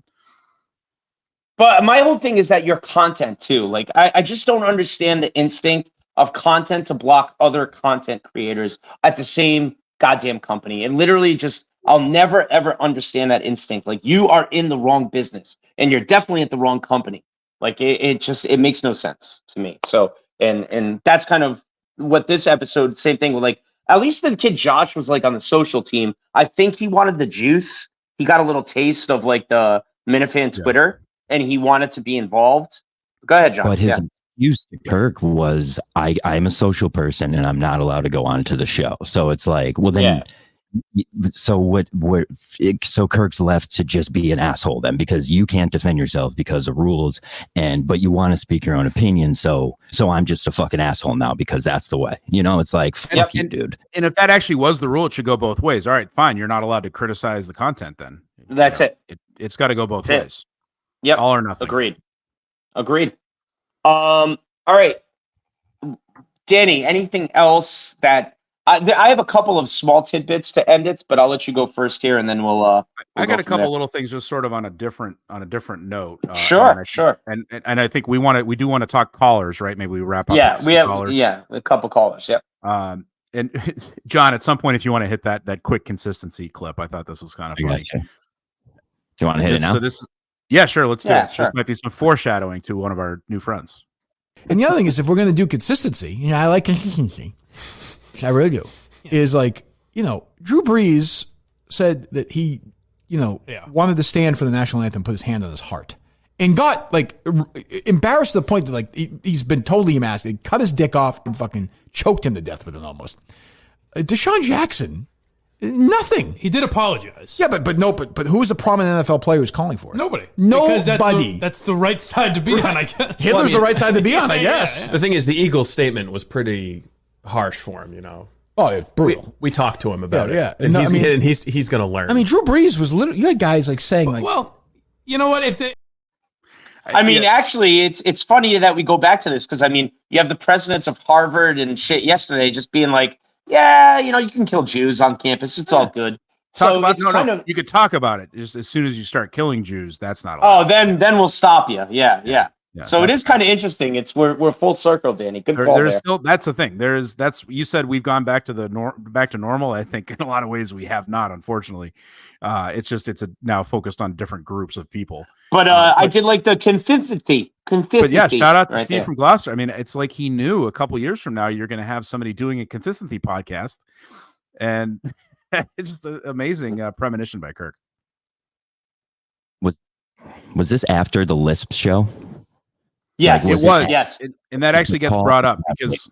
But my whole thing is that your content too. Like I just don't understand the instinct of content to block other content creators at the same goddamn company. And literally just I'll never ever understand that instinct. Like you are in the wrong business and you're definitely at the wrong company. Like it makes no sense to me. So and that's kind of what this episode, same thing with, like, at least the kid Josh was like on the social team. I think he wanted the juice. He got a little taste of like the Minifan Twitter and he wanted to be involved. Go ahead, John. But his excuse to Kirk was, I'm a social person and I'm not allowed to go on to the show. So it's like, well then, so so Kirk's left to just be an asshole then, because you can't defend yourself because of rules, but you want to speak your own opinion. So I'm just a fucking asshole now because that's the way, it's like, fuck you, dude. And if that actually was the rule, it should go both ways. All right, fine. You're not allowed to criticize the content then. That's it. It's got to go both ways. Yep. All or nothing. Agreed. All right. Danny, anything else that I have a couple of small tidbits to end it, but I'll let you go first here, and then we'll I got a couple little things just sort of on a different note. Sure. And I think we do want to talk callers, right? Maybe we wrap up. Yeah, we have callers. A couple callers. Yep. And John, at some point, if you want to hit that quick consistency clip, I thought this was kind of funny. Do you want to hit it now? So sure. Let's do it. Sure. This might be some foreshadowing to one of our new friends. And the other thing is, if we're going to do consistency, I like consistency. I really do. Yeah. Is like, Drew Brees said that he, wanted to stand for the national anthem, put his hand on his heart, and got like embarrassed to the point that like he's been totally emasculated. He cut his dick off and fucking choked him to death with it almost. Deshaun Jackson, nothing. He did apologize. Yeah, but who was the prominent NFL player who's calling for it? Nobody. Nobody. That's the right side to be on, I guess. Hitler's the right side to be on, I guess. The thing is, the Eagles statement was pretty harsh for him, Oh, it's brutal. We talked to him about it. Yeah. And he's going to learn. I mean, Drew Brees was literally, you had guys like saying like, well, you know what? Actually, it's funny that we go back to this because you have the presidents of Harvard and shit yesterday just being like, you can kill Jews on campus. It's all good. You could talk about it just as soon as you start killing Jews. That's not allowed. Oh, then we'll stop you. Yeah. So it is kind of interesting. We're full circle, Danny. Good call there. Still, that's the thing. You said we've gone back to back to normal. I think in a lot of ways we have not, unfortunately. It's now focused on different groups of people. But I did like the consistency. But yeah, shout out to Steve from Gloucester. I mean, it's like he knew a couple years from now you're going to have somebody doing a consistency podcast, and it's just an amazing premonition by Kirk. Was this after the Lisp show? Yes, it was. Yes, and that actually gets brought up because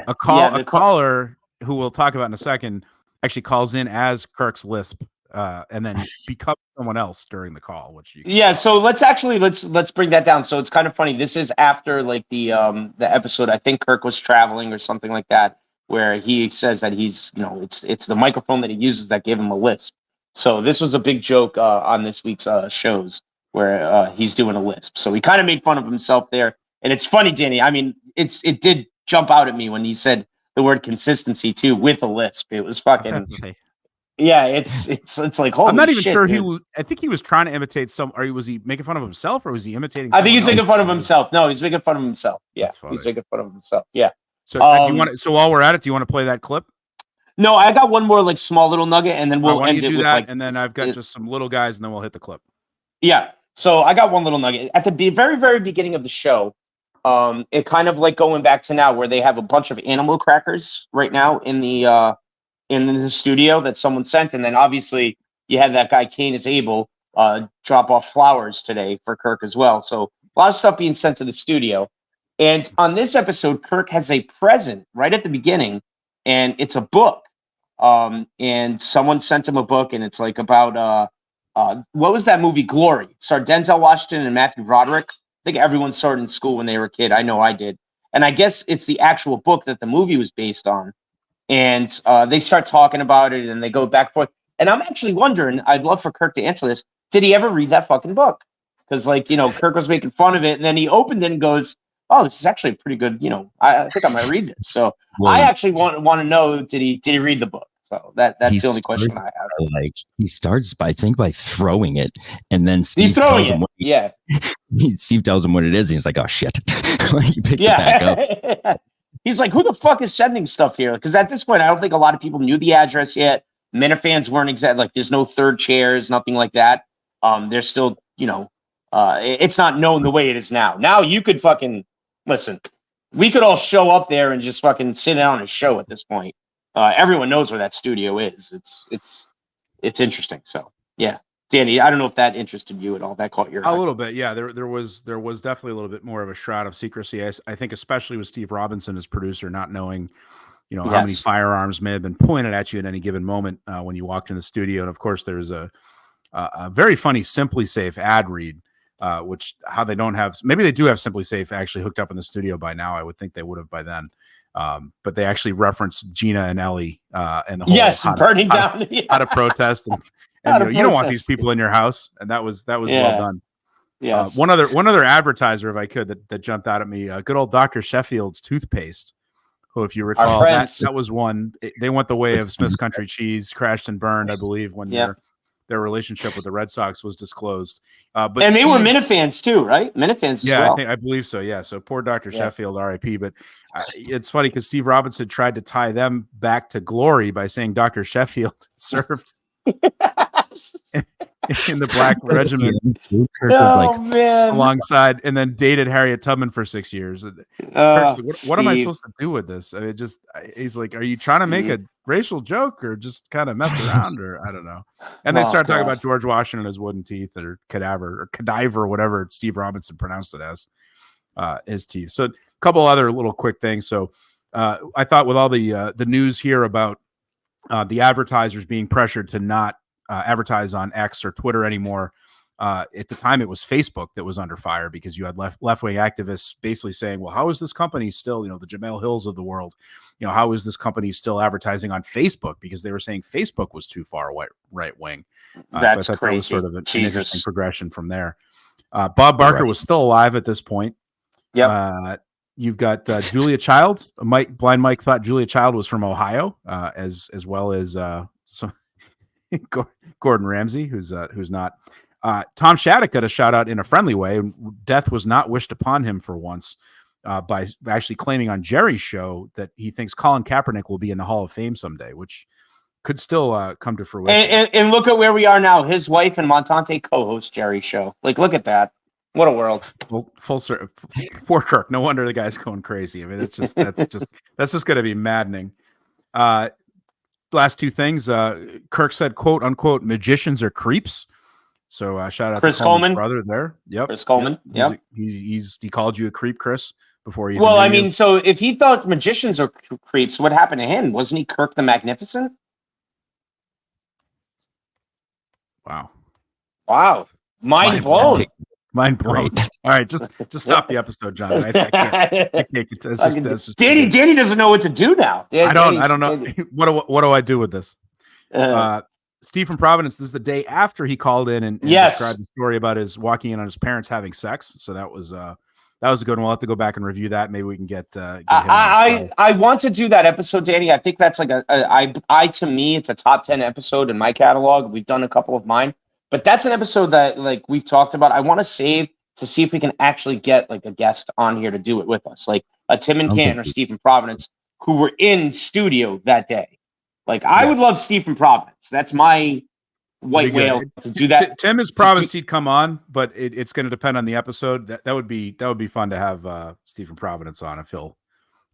a caller who we'll talk about in a second actually calls in as Kirk's Lisp, and then becomes someone else during the call. So let's bring that down. So it's kind of funny. This is after like the episode. I think Kirk was traveling or something like that, where he says that he's it's the microphone that he uses that gave him a lisp. So this was a big joke on this week's shows, where he's doing a lisp. So he kind of made fun of himself there. And it's funny, Danny. I mean, it did jump out at me when he said the word consistency too with a lisp. It was fucking it's like, holy I'm not even shit, sure I think he was trying to imitate was he making fun of himself or was he imitating I think he's making fun of himself. No, he's making fun of himself. Yeah. He's making fun of himself. Yeah. So so while we're at it, do you want to play that clip? No, I got one more like small little nugget and then we'll end it with that, and then I've got just some little guys and then we'll hit the clip. Yeah. So I got one little nugget at the very, very beginning of the show. It kind of like going back to now where they have a bunch of animal crackers right now in the studio that someone sent. And then obviously you have that guy, Cain is Abel, drop off flowers today for Kirk as well. So a lot of stuff being sent to the studio. And on this episode, Kirk has a present right at the beginning and it's a book. And someone sent him a book and it's like about, what was that movie, Glory? It starred Denzel Washington and Matthew Broderick. I think everyone saw it in school when they were a kid. I know I did. And I guess it's the actual book that the movie was based on. And they start talking about it and they go back and forth. And I'm actually wondering, I'd love for Kirk to answer this. Did he ever read that fucking book? Because Kirk was making fun of it. And then he opened it and goes, oh, this is actually pretty good. I think I might read this. So I actually want to know, did he read the book? So that's the only question I have. Like he starts by throwing it, and then Steve tells him Steve tells him what it is, and he's like, "Oh shit!" He picks it back up. He's like, "Who the fuck is sending stuff here?" Because at this point, I don't think a lot of people knew the address yet. Minifans weren't exact. Like, there's no third chairs, nothing like that. There's still, it's not known the way it is now. Now you could fucking listen. We could all show up there and just fucking sit down and show at this point. Everyone knows where that studio is. It's interesting. So yeah, Danny, I don't know if that interested you at all. That caught your eye. A little bit, yeah. There was definitely a little bit more of a shroud of secrecy. I think, especially with Steve Robinson as producer, not knowing, how many firearms may have been pointed at you at any given moment when you walked in the studio. And of course, there's a very funny Simply Safe ad read, which how they don't have. Maybe they do have Simply Safe actually hooked up in the studio by now. I would think they would have by then. But they actually reference Gina and Ellie and the whole burning down how to protest and you don't want these people in your house, and that was well done. Yeah. One other advertiser, if I could, that jumped out at me. Good old Dr. Sheffield's toothpaste. Who, if you recall, that was one. They went the way of Smith's Country Cheese, crashed and burned, I believe, when their relationship with the Red Sox was disclosed. But they were Minifans too, right? Minifans, as well. I believe so. Yeah. So poor Dr. Sheffield, R.I.P. But it's funny because Steve Robinson tried to tie them back to glory by saying Dr. Sheffield served in the Black Regiment. Man. Alongside, and then dated Harriet Tubman for 6 years. Like, what am I supposed to do with this? I mean, he's like, are you trying to make a racial joke or just kind of mess around, or I don't know? And they start talking about George Washington and his wooden teeth, or cadaver, whatever Steve Robinson pronounced it as, his teeth. So a couple other little quick things. So I thought with all the news here about the advertisers being pressured to not advertise on X or Twitter anymore. At the time, it was Facebook that was under fire because you had left-wing activists basically saying, well, how is this company still, the Jamel Hills of the world, how is this company still advertising on Facebook? Because they were saying Facebook was too far right-wing. That's so I thought crazy. That was sort of an interesting progression from there. Bob Barker was still alive at this point. Yep. You've got Julia Child. Blind Mike thought Julia Child was from Ohio, as well as Gordon Ramsay, who's not. Tom Shattuck got a shout out in a friendly way. Death was not wished upon him for once, by actually claiming on Jerry's show that he thinks Colin Kaepernick will be in the Hall of Fame someday, which could still come to fruition. And look at where we are now. His wife and Montante co-host Jerry's show. Like, look at that. What a world. Well, full circle. Poor Kirk. No wonder the guy's going crazy. I mean, that's just going to be maddening. Last two things. Kirk said, "quote unquote," magicians are creeps. So shout out Chris to Coleman, brother there. Yep, Chris Coleman. Yep. He called you a creep, Chris, before you. Well, I mean, so if he thought magicians are creeps, what happened to him? Wasn't he Kirk the Magnificent? Wow. Mind blown. Mind blown. All right, just stop the episode, John. I can't. Danny doesn't know what to do now. I don't know. What do I do with this? Steve from Providence, this is the day after he called in and described the story about his walking in on his parents having sex. So that was a good one. We'll have to go back and review that. Maybe we can get him. I want to do that episode, Danny. I think that's like to me, it's a top 10 episode in my catalog. We've done a couple of mine, but that's an episode that like we've talked about. I want to save to see if we can actually get like a guest on here to do it with us, like a Tim and Canton or Steve from Providence, who were in studio that day. Like, I would love Steve from Providence. That's my white whale to do that. Tim is promised he'd come on, but it's going to depend on the episode. That would be fun to have Steve from Providence on if he'll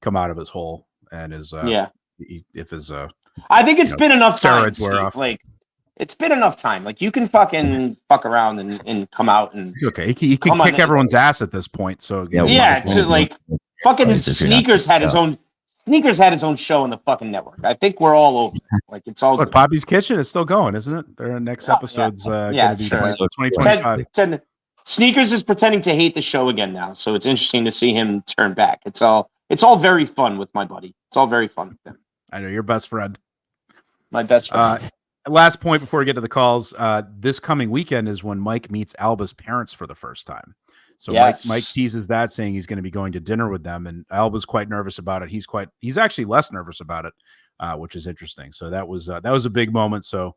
come out of his hole and his if his I think it's been enough time. Steroids wear off. Like, it's been enough time. Like, you can fucking fuck around and come out and he can kick everyone's ass at this point. So fucking Sneakers had his own. Sneakers had his own show on the fucking network. I think we're all over. Like, it's all. But Poppy's Kitchen is still going, isn't it? Their next episode's going to be 2025. Sneakers is pretending to hate the show again now, so it's interesting to see him turn back. It's all very fun with my buddy. It's all very fun with him. I know, your best friend. My best friend. Last point before we get to the calls. This coming weekend is when Mike meets Alba's parents for the first time. So Mike teases that, saying he's going to be going to dinner with them, and Alba's quite nervous about it. He's actually less nervous about it, which is interesting. So that was a big moment. So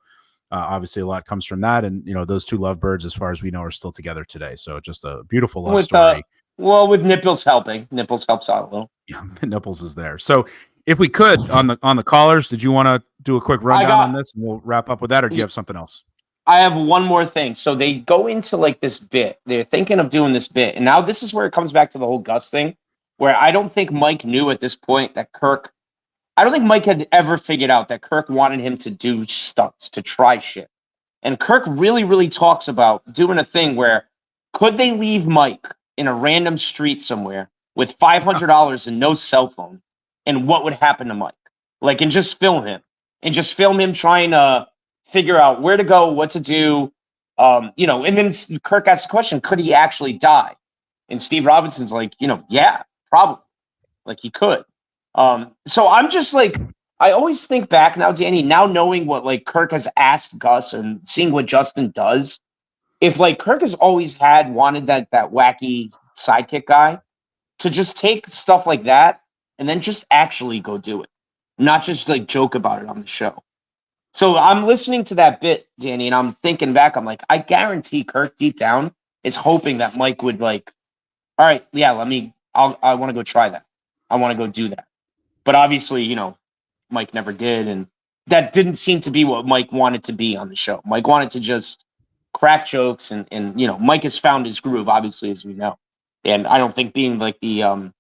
obviously a lot comes from that, and those two lovebirds, as far as we know, are still together today. So just a beautiful love story. With Nipples helping, Nipples helps out a little. Yeah, Nipples is there. So if we could on the callers, did you want to do a quick rundown on this, and we'll wrap up with that, or do you have something else? I have one more thing. So they go into like this bit. They're thinking of doing this bit. And now this is where it comes back to the whole Gus thing, where I don't think Mike knew at this point that I don't think Mike had ever figured out that Kirk wanted him to do stunts, to try shit. And Kirk really, really talks about doing a thing where could they leave Mike in a random street somewhere with $500 and no cell phone? And what would happen to Mike? And just film him. And just film him trying to figure out where to go, what to do, and then Kirk asks the question, could he actually die? And Steve Robinson's like, yeah, probably. He could. So I'm just I always think back now, Danny, now knowing what Kirk has asked Gus and seeing what Justin does, if Kirk has always wanted that wacky sidekick guy to just take stuff like that and then just actually go do it, not just joke about it on the show. So I'm listening to that bit, Danny, and I'm thinking back. I'm like, I guarantee Kirk deep down is hoping that Mike would all right, yeah, I want to go try that. I want to go do that. But obviously, Mike never did. And that didn't seem to be what Mike wanted to be on the show. Mike wanted to just crack jokes and Mike has found his groove, obviously, as we know. And I don't think being the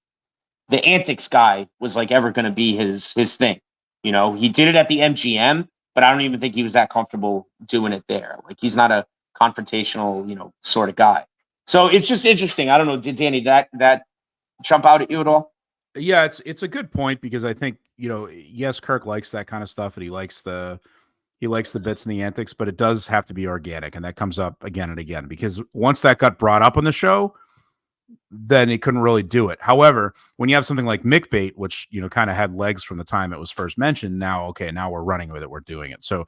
antics guy was ever going to be his thing. He did it at the MGM. But I don't even think he was that comfortable doing it there. He's not a confrontational, sort of guy. So it's just interesting. I don't know, Danny, that jump out at you at all? Yeah, it's a good point, because I think, yes, Kirk likes that kind of stuff, and he likes the bits and the antics, but it does have to be organic, and that comes up again and again, because once that got brought up on the show, then he couldn't really do it. However, when you have something like McBait, which kind of had legs from the time it was first mentioned, now we're running with it, we're doing it. So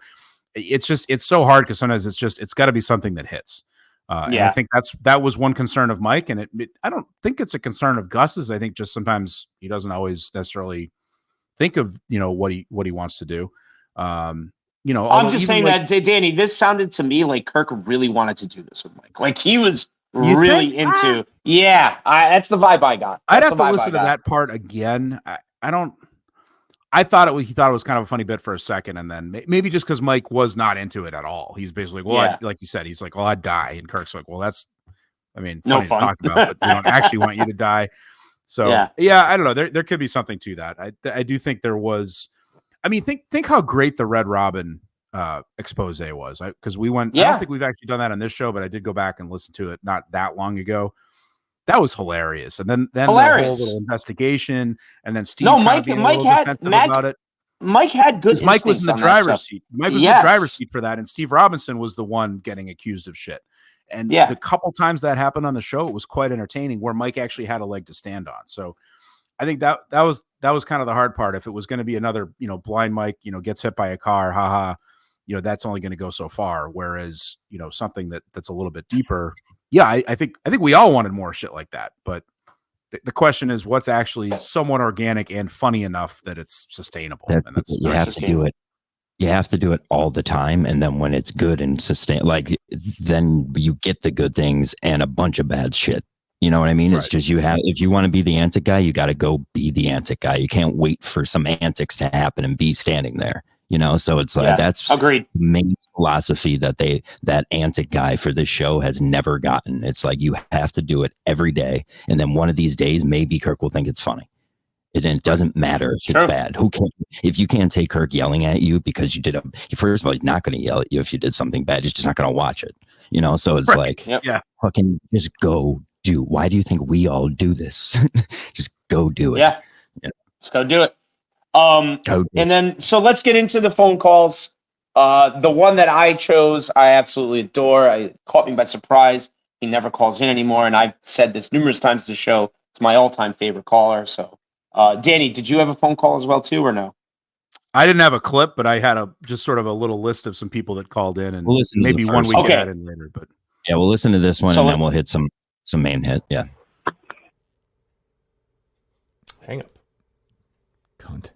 it's so hard, because sometimes it's got to be something that hits. And I think that was one concern of Mike, and I don't think it's a concern of Gus's. I think just sometimes he doesn't always necessarily think of what he wants to do. I'm just saying that, Danny, this sounded to me like Kirk really wanted to do this with Mike. He was really into. Yeah, that's the vibe I got. I'd have to listen to that part again. I thought he thought it was kind of a funny bit for a second, and then maybe just because Mike was not into it at all. He's basically like you said, he's like, well, I'd die, and Kirk's like, well, that's, funny to talk about, but we don't actually want you to die. So yeah, I don't know. There could be something to that. I do think there was. Think how great the Red Robin expose was, because we went. I don't think we've actually done that on this show, but I did go back and listen to it not that long ago. That was hilarious, and then the whole little investigation, and then Steve. No, Mike had about it. Mike had good. Mike was in the driver's seat. Mike was in the driver's seat for that, and Steve Robinson was the one getting accused of shit. And the couple times that happened on the show, it was quite entertaining, where Mike actually had a leg to stand on. So I think that was kind of the hard part. If it was going to be another, blind Mike, gets hit by a car, haha, that's only going to go so far. Whereas, something that's a little bit deeper. Yeah, I think we all wanted more shit like that. But the question is, what's actually somewhat organic and funny enough that it's sustainable? And that's you have to do it. You have to do it all the time, and then when it's good and sustain, then you get the good things and a bunch of bad shit. You know what I mean? Right. It's just if you want to be the antic guy, you got to go be the antic guy. You can't wait for some antics to happen and be standing there. So it's that's agreed. The main philosophy that antic guy for this show has never gotten. It's you have to do it every day, and then one of these days, maybe Kirk will think it's funny. It doesn't matter if it's bad. If you can't take Kirk yelling at you because you did first of all, he's not going to yell at you if you did something bad. He's just not going to watch it. So it's fucking just go do. Why do you think we all do this? Just go do it. Yeah. Just go do it. And then, so let's get into the phone calls. The one that I chose, I absolutely adore. It caught me by surprise. He never calls in anymore. And I've said this numerous times to the show. It's my all-time favorite caller. So, Danny, did you have a phone call as well too, or no? I didn't have a clip, but I had just sort of a little list of some people that called in, and maybe one we can add in later. But yeah, we'll listen to this one, and then we'll hit some It's a main hit. Yeah. Hang up. Cunt.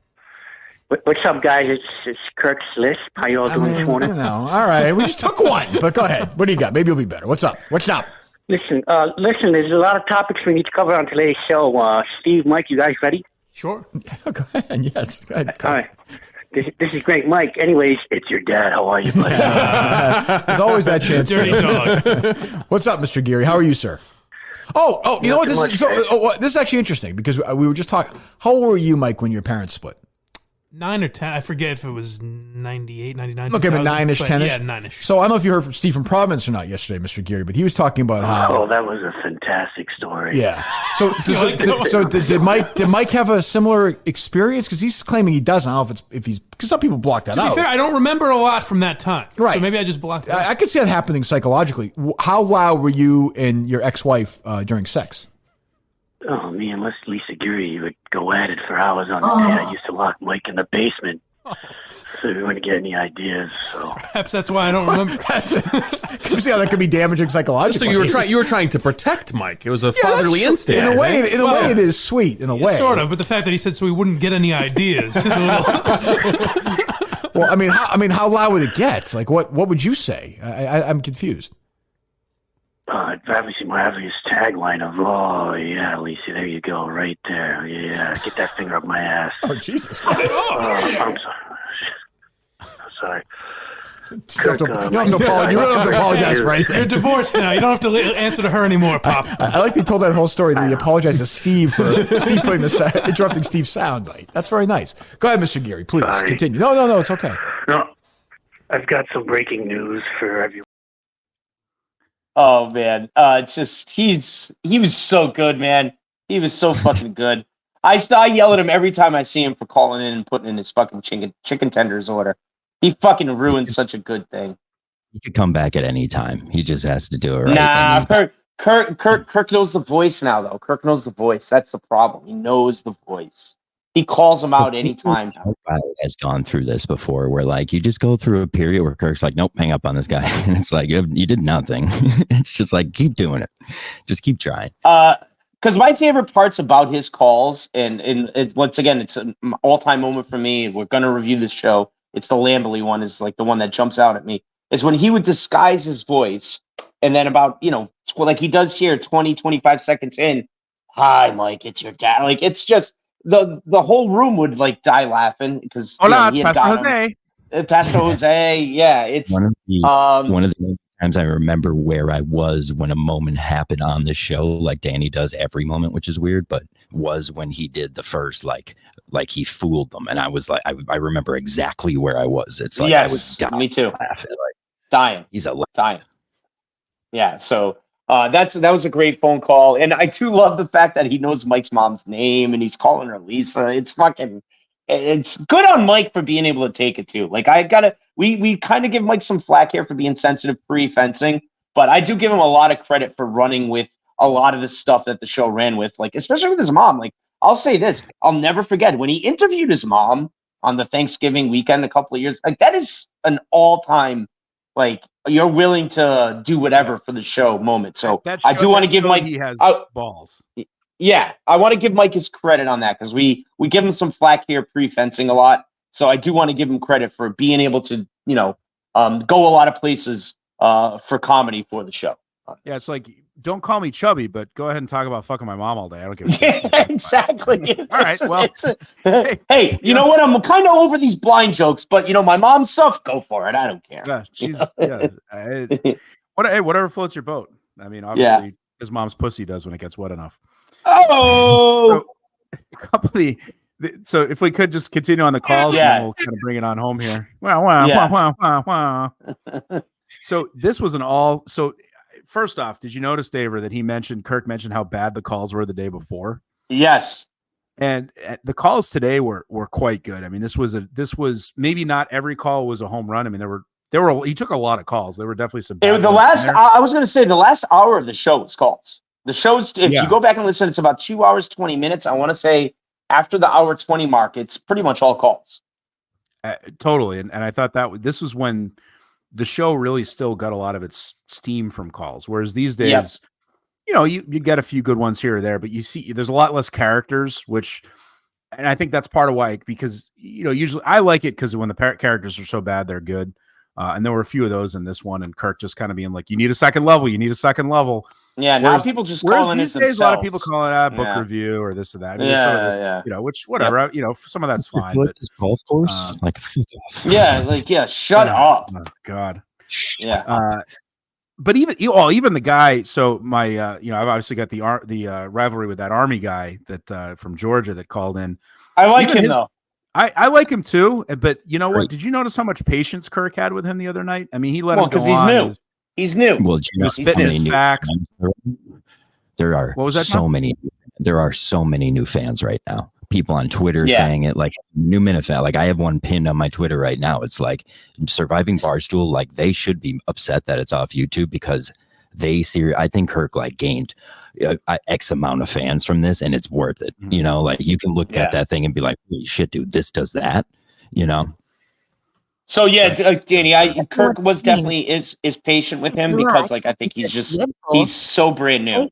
What's up, guys? It's Kirk's list. How you all doing this morning? All right. We just took one, but go ahead. What do you got? Maybe you'll be better. What's up? Listen. There's a lot of topics we need to cover on today's show. Steve, Mike, you guys ready? Sure. Go ahead. Yes. Go ahead. All right. This is great, Mike. Anyways, it's your dad. How are you, buddy? There's always that chance. Dirty dog. What's up, Mr. Geary? How are you, sir? Oh, you know what? This is actually interesting because we were just talking. How old were you, Mike, when your parents split? 9 or 10. I forget if it was 98, 99. Okay, but 9-ish, 10-ish? Yeah, 9-ish. So I don't know if you heard from Steve from Providence or not yesterday, Mr. Geary, but he was talking about how... Oh, that was a fantastic story. Yeah. So did Mike have a similar experience? Because he's claiming he doesn't. I don't know if he's... Because some people block that out. To be fair, I don't remember a lot from that time. Right. So maybe I just blocked it out. I could see that happening psychologically. How loud were you and your ex-wife during sex? Oh, me and Lisa Geary would go at it for hours on end. I used to lock Mike in the basement so we wouldn't get any ideas. So perhaps that's why I don't remember. Can you see how that could be damaging psychologically? So you were trying to protect Mike. It was a fatherly instinct. In a way, it is sweet. In a way, sort of. But the fact that he said so he wouldn't get any ideas. Is a little... Well, I mean, how loud would it get? Like, what would you say? I'm confused. I'd probably see my obvious tagline of, "Oh yeah, Lisa, there you go, right there. Yeah, get that finger up my ass." Oh Jesus! I'm sorry. You don't have to apologize for anything. You're divorced now. You don't have to answer to her anymore, Pop. I like they told that whole story that he apologized to Steve for putting interrupting Steve's soundbite. That's very nice. Go ahead, Mr. Geary. Please continue. No, it's okay. No, I've got some breaking news for everyone. Oh man, it's just he was so good, man. He was so fucking good. I yell at him every time I see him for calling in and putting in his fucking chicken tenders order. He fucking ruined such a good thing. He could come back at any time. He just has to do it right. Nah, Kirk knows the voice now, though. Kirk knows the voice. That's the problem. He knows the voice. He calls him out anytime. Has gone through this before where like you just go through a period where Kirk's like, nope, hang up on this guy. And it's like, you did nothing. It's just like, keep doing it. Just keep trying. Because my favorite parts about his calls, and it's, once again, it's an all-time moment for me. We're going to review this show. It's the Lamberley one is like the one that jumps out at me. Is when he would disguise his voice. And then about, like he does here, 20, 25 seconds in, "Hi, Mike, it's your dad." Like, it's just, the whole room would like die laughing because it's Pastor Jose. Pastor Jose, yeah. It's one of the times I remember where I was when a moment happened on the show, like Danny does every moment, which is weird, but was when he did the first like he fooled them, and I was like, I remember exactly where I was. It's like I was dying. Me too. Laughing, like, dying. He's a dying. Yeah. So. That was a great phone call, and I too love the fact that he knows Mike's mom's name and he's calling her Lisa. It's good on Mike for being able to take it too. Like we kind of give Mike some flack here for being sensitive pre-fencing, but I do give him a lot of credit for running with a lot of the stuff that the show ran with, like especially with his mom. Like I'll say this, I'll never forget when he interviewed his mom on the Thanksgiving weekend a couple of years. Like that is an all-time. Like you're willing to do whatever for the show moment. So I do want to give Mike. He has balls. Yeah, I want to give Mike his credit on that because we give him some flack here pre-fencing a lot. So I do want to give him credit for being able to go a lot of places for comedy for the show. Yeah, it's like don't call me chubby, but go ahead and talk about fucking my mom all day. I don't give a shit. Exactly. All right. Well, hey, you know what? I'm kind of over these blind jokes, but my mom's stuff. Go for it. I don't care. Yeah, she's whatever floats your boat. I mean, obviously, his mom's pussy does when it gets wet enough. Oh. So if we could just continue on the calls, and then we'll kind of bring it on home here. Wow. So this was so. First off, did you notice, Daver, that Kirk mentioned how bad the calls were the day before? Yes. And the calls today were quite good. I mean, this was maybe not every call was a home run. I mean, he took a lot of calls. There were definitely some bad ones I was going to say the last hour of the show was calls. The show's, if you go back and listen, it's about 2 hours, 20 minutes. I want to say after the hour 20 mark, it's pretty much all calls. Totally. And I thought this was when the show really still got a lot of its steam from calls. Whereas these days, you get a few good ones here or there, but you see there's a lot less characters, and I think that's part of why, because usually I like it because when the characters are so bad, they're good. And there were a few of those in this one, and Kirk just kind of being like, "You need a second level. You need a second level." Yeah, now people just calling these days, a lot of people calling it book review or this or that. I mean, which whatever. Yep. Some of that's fine. But golf course, shut up. Oh God. Yeah. But even the guy. So my, I've obviously got the rivalry with that Army guy that from Georgia that called in. I like him though. I like him too, but you know what? Did you notice how much patience Kirk had with him the other night? I mean, he let him go on. Because he's new. He's new. Well, spitting his facts. There are many. There are so many new fans right now. People on Twitter saying it, like new minute fan. Like I have one pinned on my Twitter right now. It's like Surviving Barstool. Like they should be upset that it's off YouTube because I think Kirk gained X amount of fans from this, and it's worth it. Mm-hmm. You can look at that thing and be like, holy shit, dude, this does that. So Danny, Kirk was definitely is patient with him because I think he's so brand new.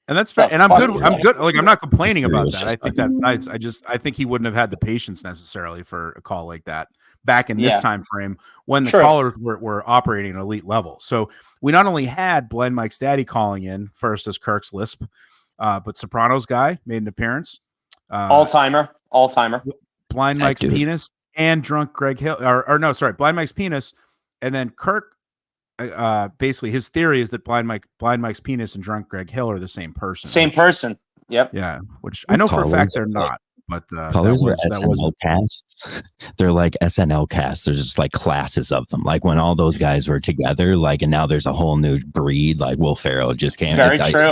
And that's fair. And I'm good. I'm good. I'm not complaining about that. I think that's nice. I think he wouldn't have had the patience necessarily for a call like that back in this time frame when the callers were operating at an elite level. So we not only had Blind Mike's daddy calling in first as Kirk's lisp, but Sopranos guy made an appearance. All timer. Blind Mike's penis and drunk Greg Hill. Blind Mike's penis, and then Kirk. Basically his theory is that Blind Mike's penis and drunk Greg Hill are the same person. Person. Yep. Yeah. Which I know for a fact they're not. But colors are SNL casts. They're like SNL casts. There's just classes of them. Like when all those guys were together, and now there's a whole new breed. Like Will Ferrell just came. Very true.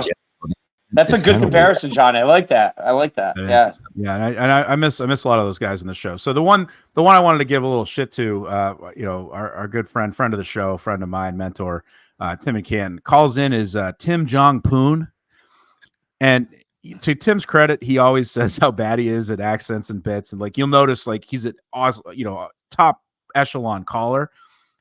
That's a good comparison, John. I like that. Yeah. Yeah, and I miss a lot of those guys in the show. So the one I wanted to give a little shit to, our good friend of the show, friend of mine, mentor, Tim McCann, calls in is Tim Jong Poon, and to Tim's credit, he always says how bad he is at accents and bits, and you'll notice he's at top echelon caller.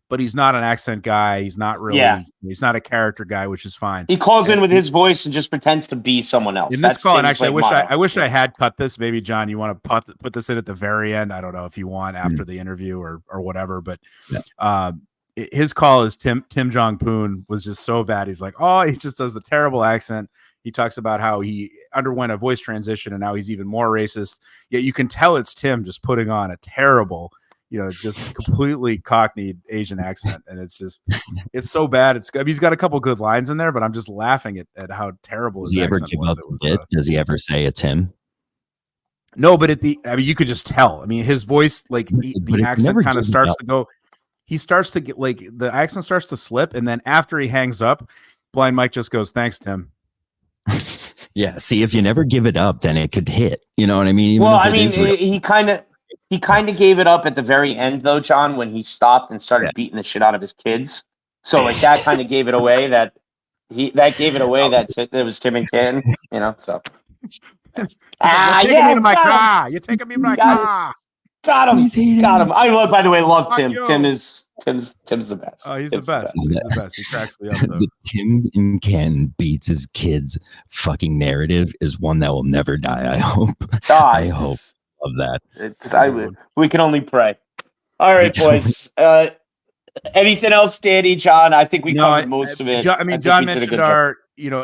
But he's not an accent guy. He's not really. Yeah. He's not a character guy, which is fine. He calls in with his voice and just pretends to be someone else. In this call, and actually, I wish I had cut this. Maybe John, you want to put this in at the very end? I don't know if you want after the interview or whatever. But his call is Tim Jong Poon was just so bad. He's like, he just does the terrible accent. He talks about how he underwent a voice transition and now he's even more racist. Yet you can tell it's Tim just putting on a terrible. Just completely cockneyed Asian accent. And it's so bad. He's got a couple good lines in there, but I'm just laughing at how terrible his accent was. Does he ever say it's him? No, but you could just tell. I mean, his voice, the accent kind of starts to go. He starts to get the accent starts to slip. And then after he hangs up, Blind Mike just goes, "Thanks, Tim." Yeah. See, if you never give it up, then it could hit. You know what I mean? He kind of gave it up at the very end, though, John, when he stopped and started beating the shit out of his kids. So, that kind of gave it away that it was Tim and Ken, So, you're taking me to my car. You're taking me to my car. Got him. By the way, love Tim. Tim's the best. Oh, he's the best. He's the best. He cracks me up. The Tim and Ken beats his kids fucking narrative is one that will never die. I hope. I hope. Of that. We can only pray. All right, boys. Anything else, Danny, John? I think we covered most of it. John mentioned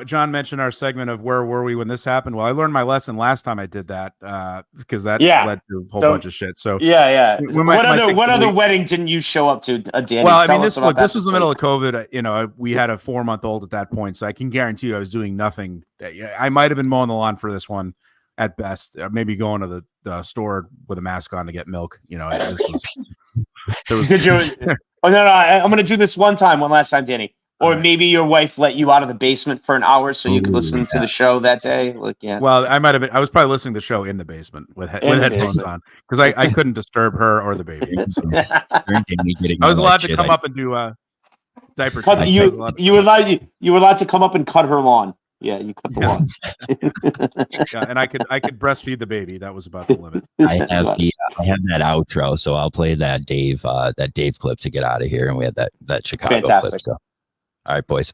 John mentioned our segment of where were we when this happened. Well, I learned my lesson last time I did that because that led to a whole bunch of shit. So what other wedding didn't you show up to, Danny? Well, I mean, this was the middle of COVID. We had a 4-month-old at that point, so I can guarantee you I was doing nothing. I might have been mowing the lawn for this one. At best, maybe going to the store with a mask on to get milk. I'm going to do this one last time, Danny. Or maybe your wife let you out of the basement for an hour so you could listen to the show that day. Well, I might have been. I was probably listening to the show in the basement with headphones on because I couldn't disturb her or the baby. So. I was allowed to come up and do diaper. You were allowed to come up and cut her lawn. Yeah, you cut the lawn. Yeah, and I could breastfeed the baby. That was about the limit. I have that outro, so I'll play that Dave clip to get out of here, and we had that Chicago clip. So. All right, boys.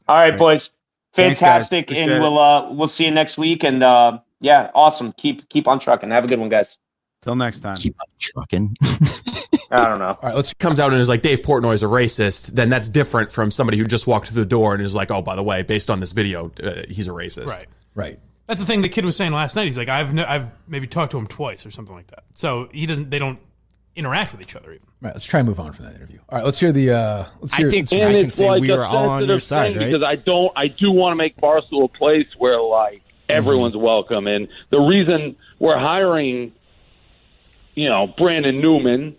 Fantastic, and we'll see you next week. And yeah, awesome. Keep on trucking. Have a good one, guys. Till next time. Keep on trucking. I don't know. All right, comes out and is like, Dave Portnoy is a racist. Then that's different from somebody who just walked through the door and is like, oh, by the way, based on this video, he's a racist. Right. That's the thing the kid was saying last night. He's like, I've maybe talked to him twice or something like that. So they don't interact with each other even. Right. Let's try and move on from that interview. All right. Let's hear the. I think I can say we were all on your side, right? Because I do want to make Barstool a place where like everyone's welcome, and the reason we're hiring, Brandon Newman,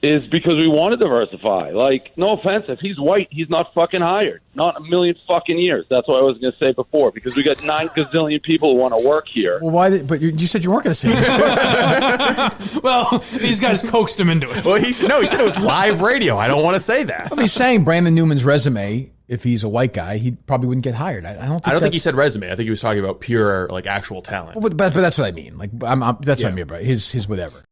is because we want to diversify. Like, no offense, if he's white, he's not fucking hired. Not a million fucking years. That's what I was going to say before, because we got 9 gazillion people who want to work here. Well, why? But you said you weren't going to say that. Well, these guys coaxed him into it. Well, he said it was live radio. I don't want to say that. Well, he's saying Brandon Newman's resume, if he's a white guy, he probably wouldn't get hired. I don't think he said resume. I think he was talking about pure, like, actual talent. Well, but that's what I mean. Like, that's what I mean, bro. His whatever.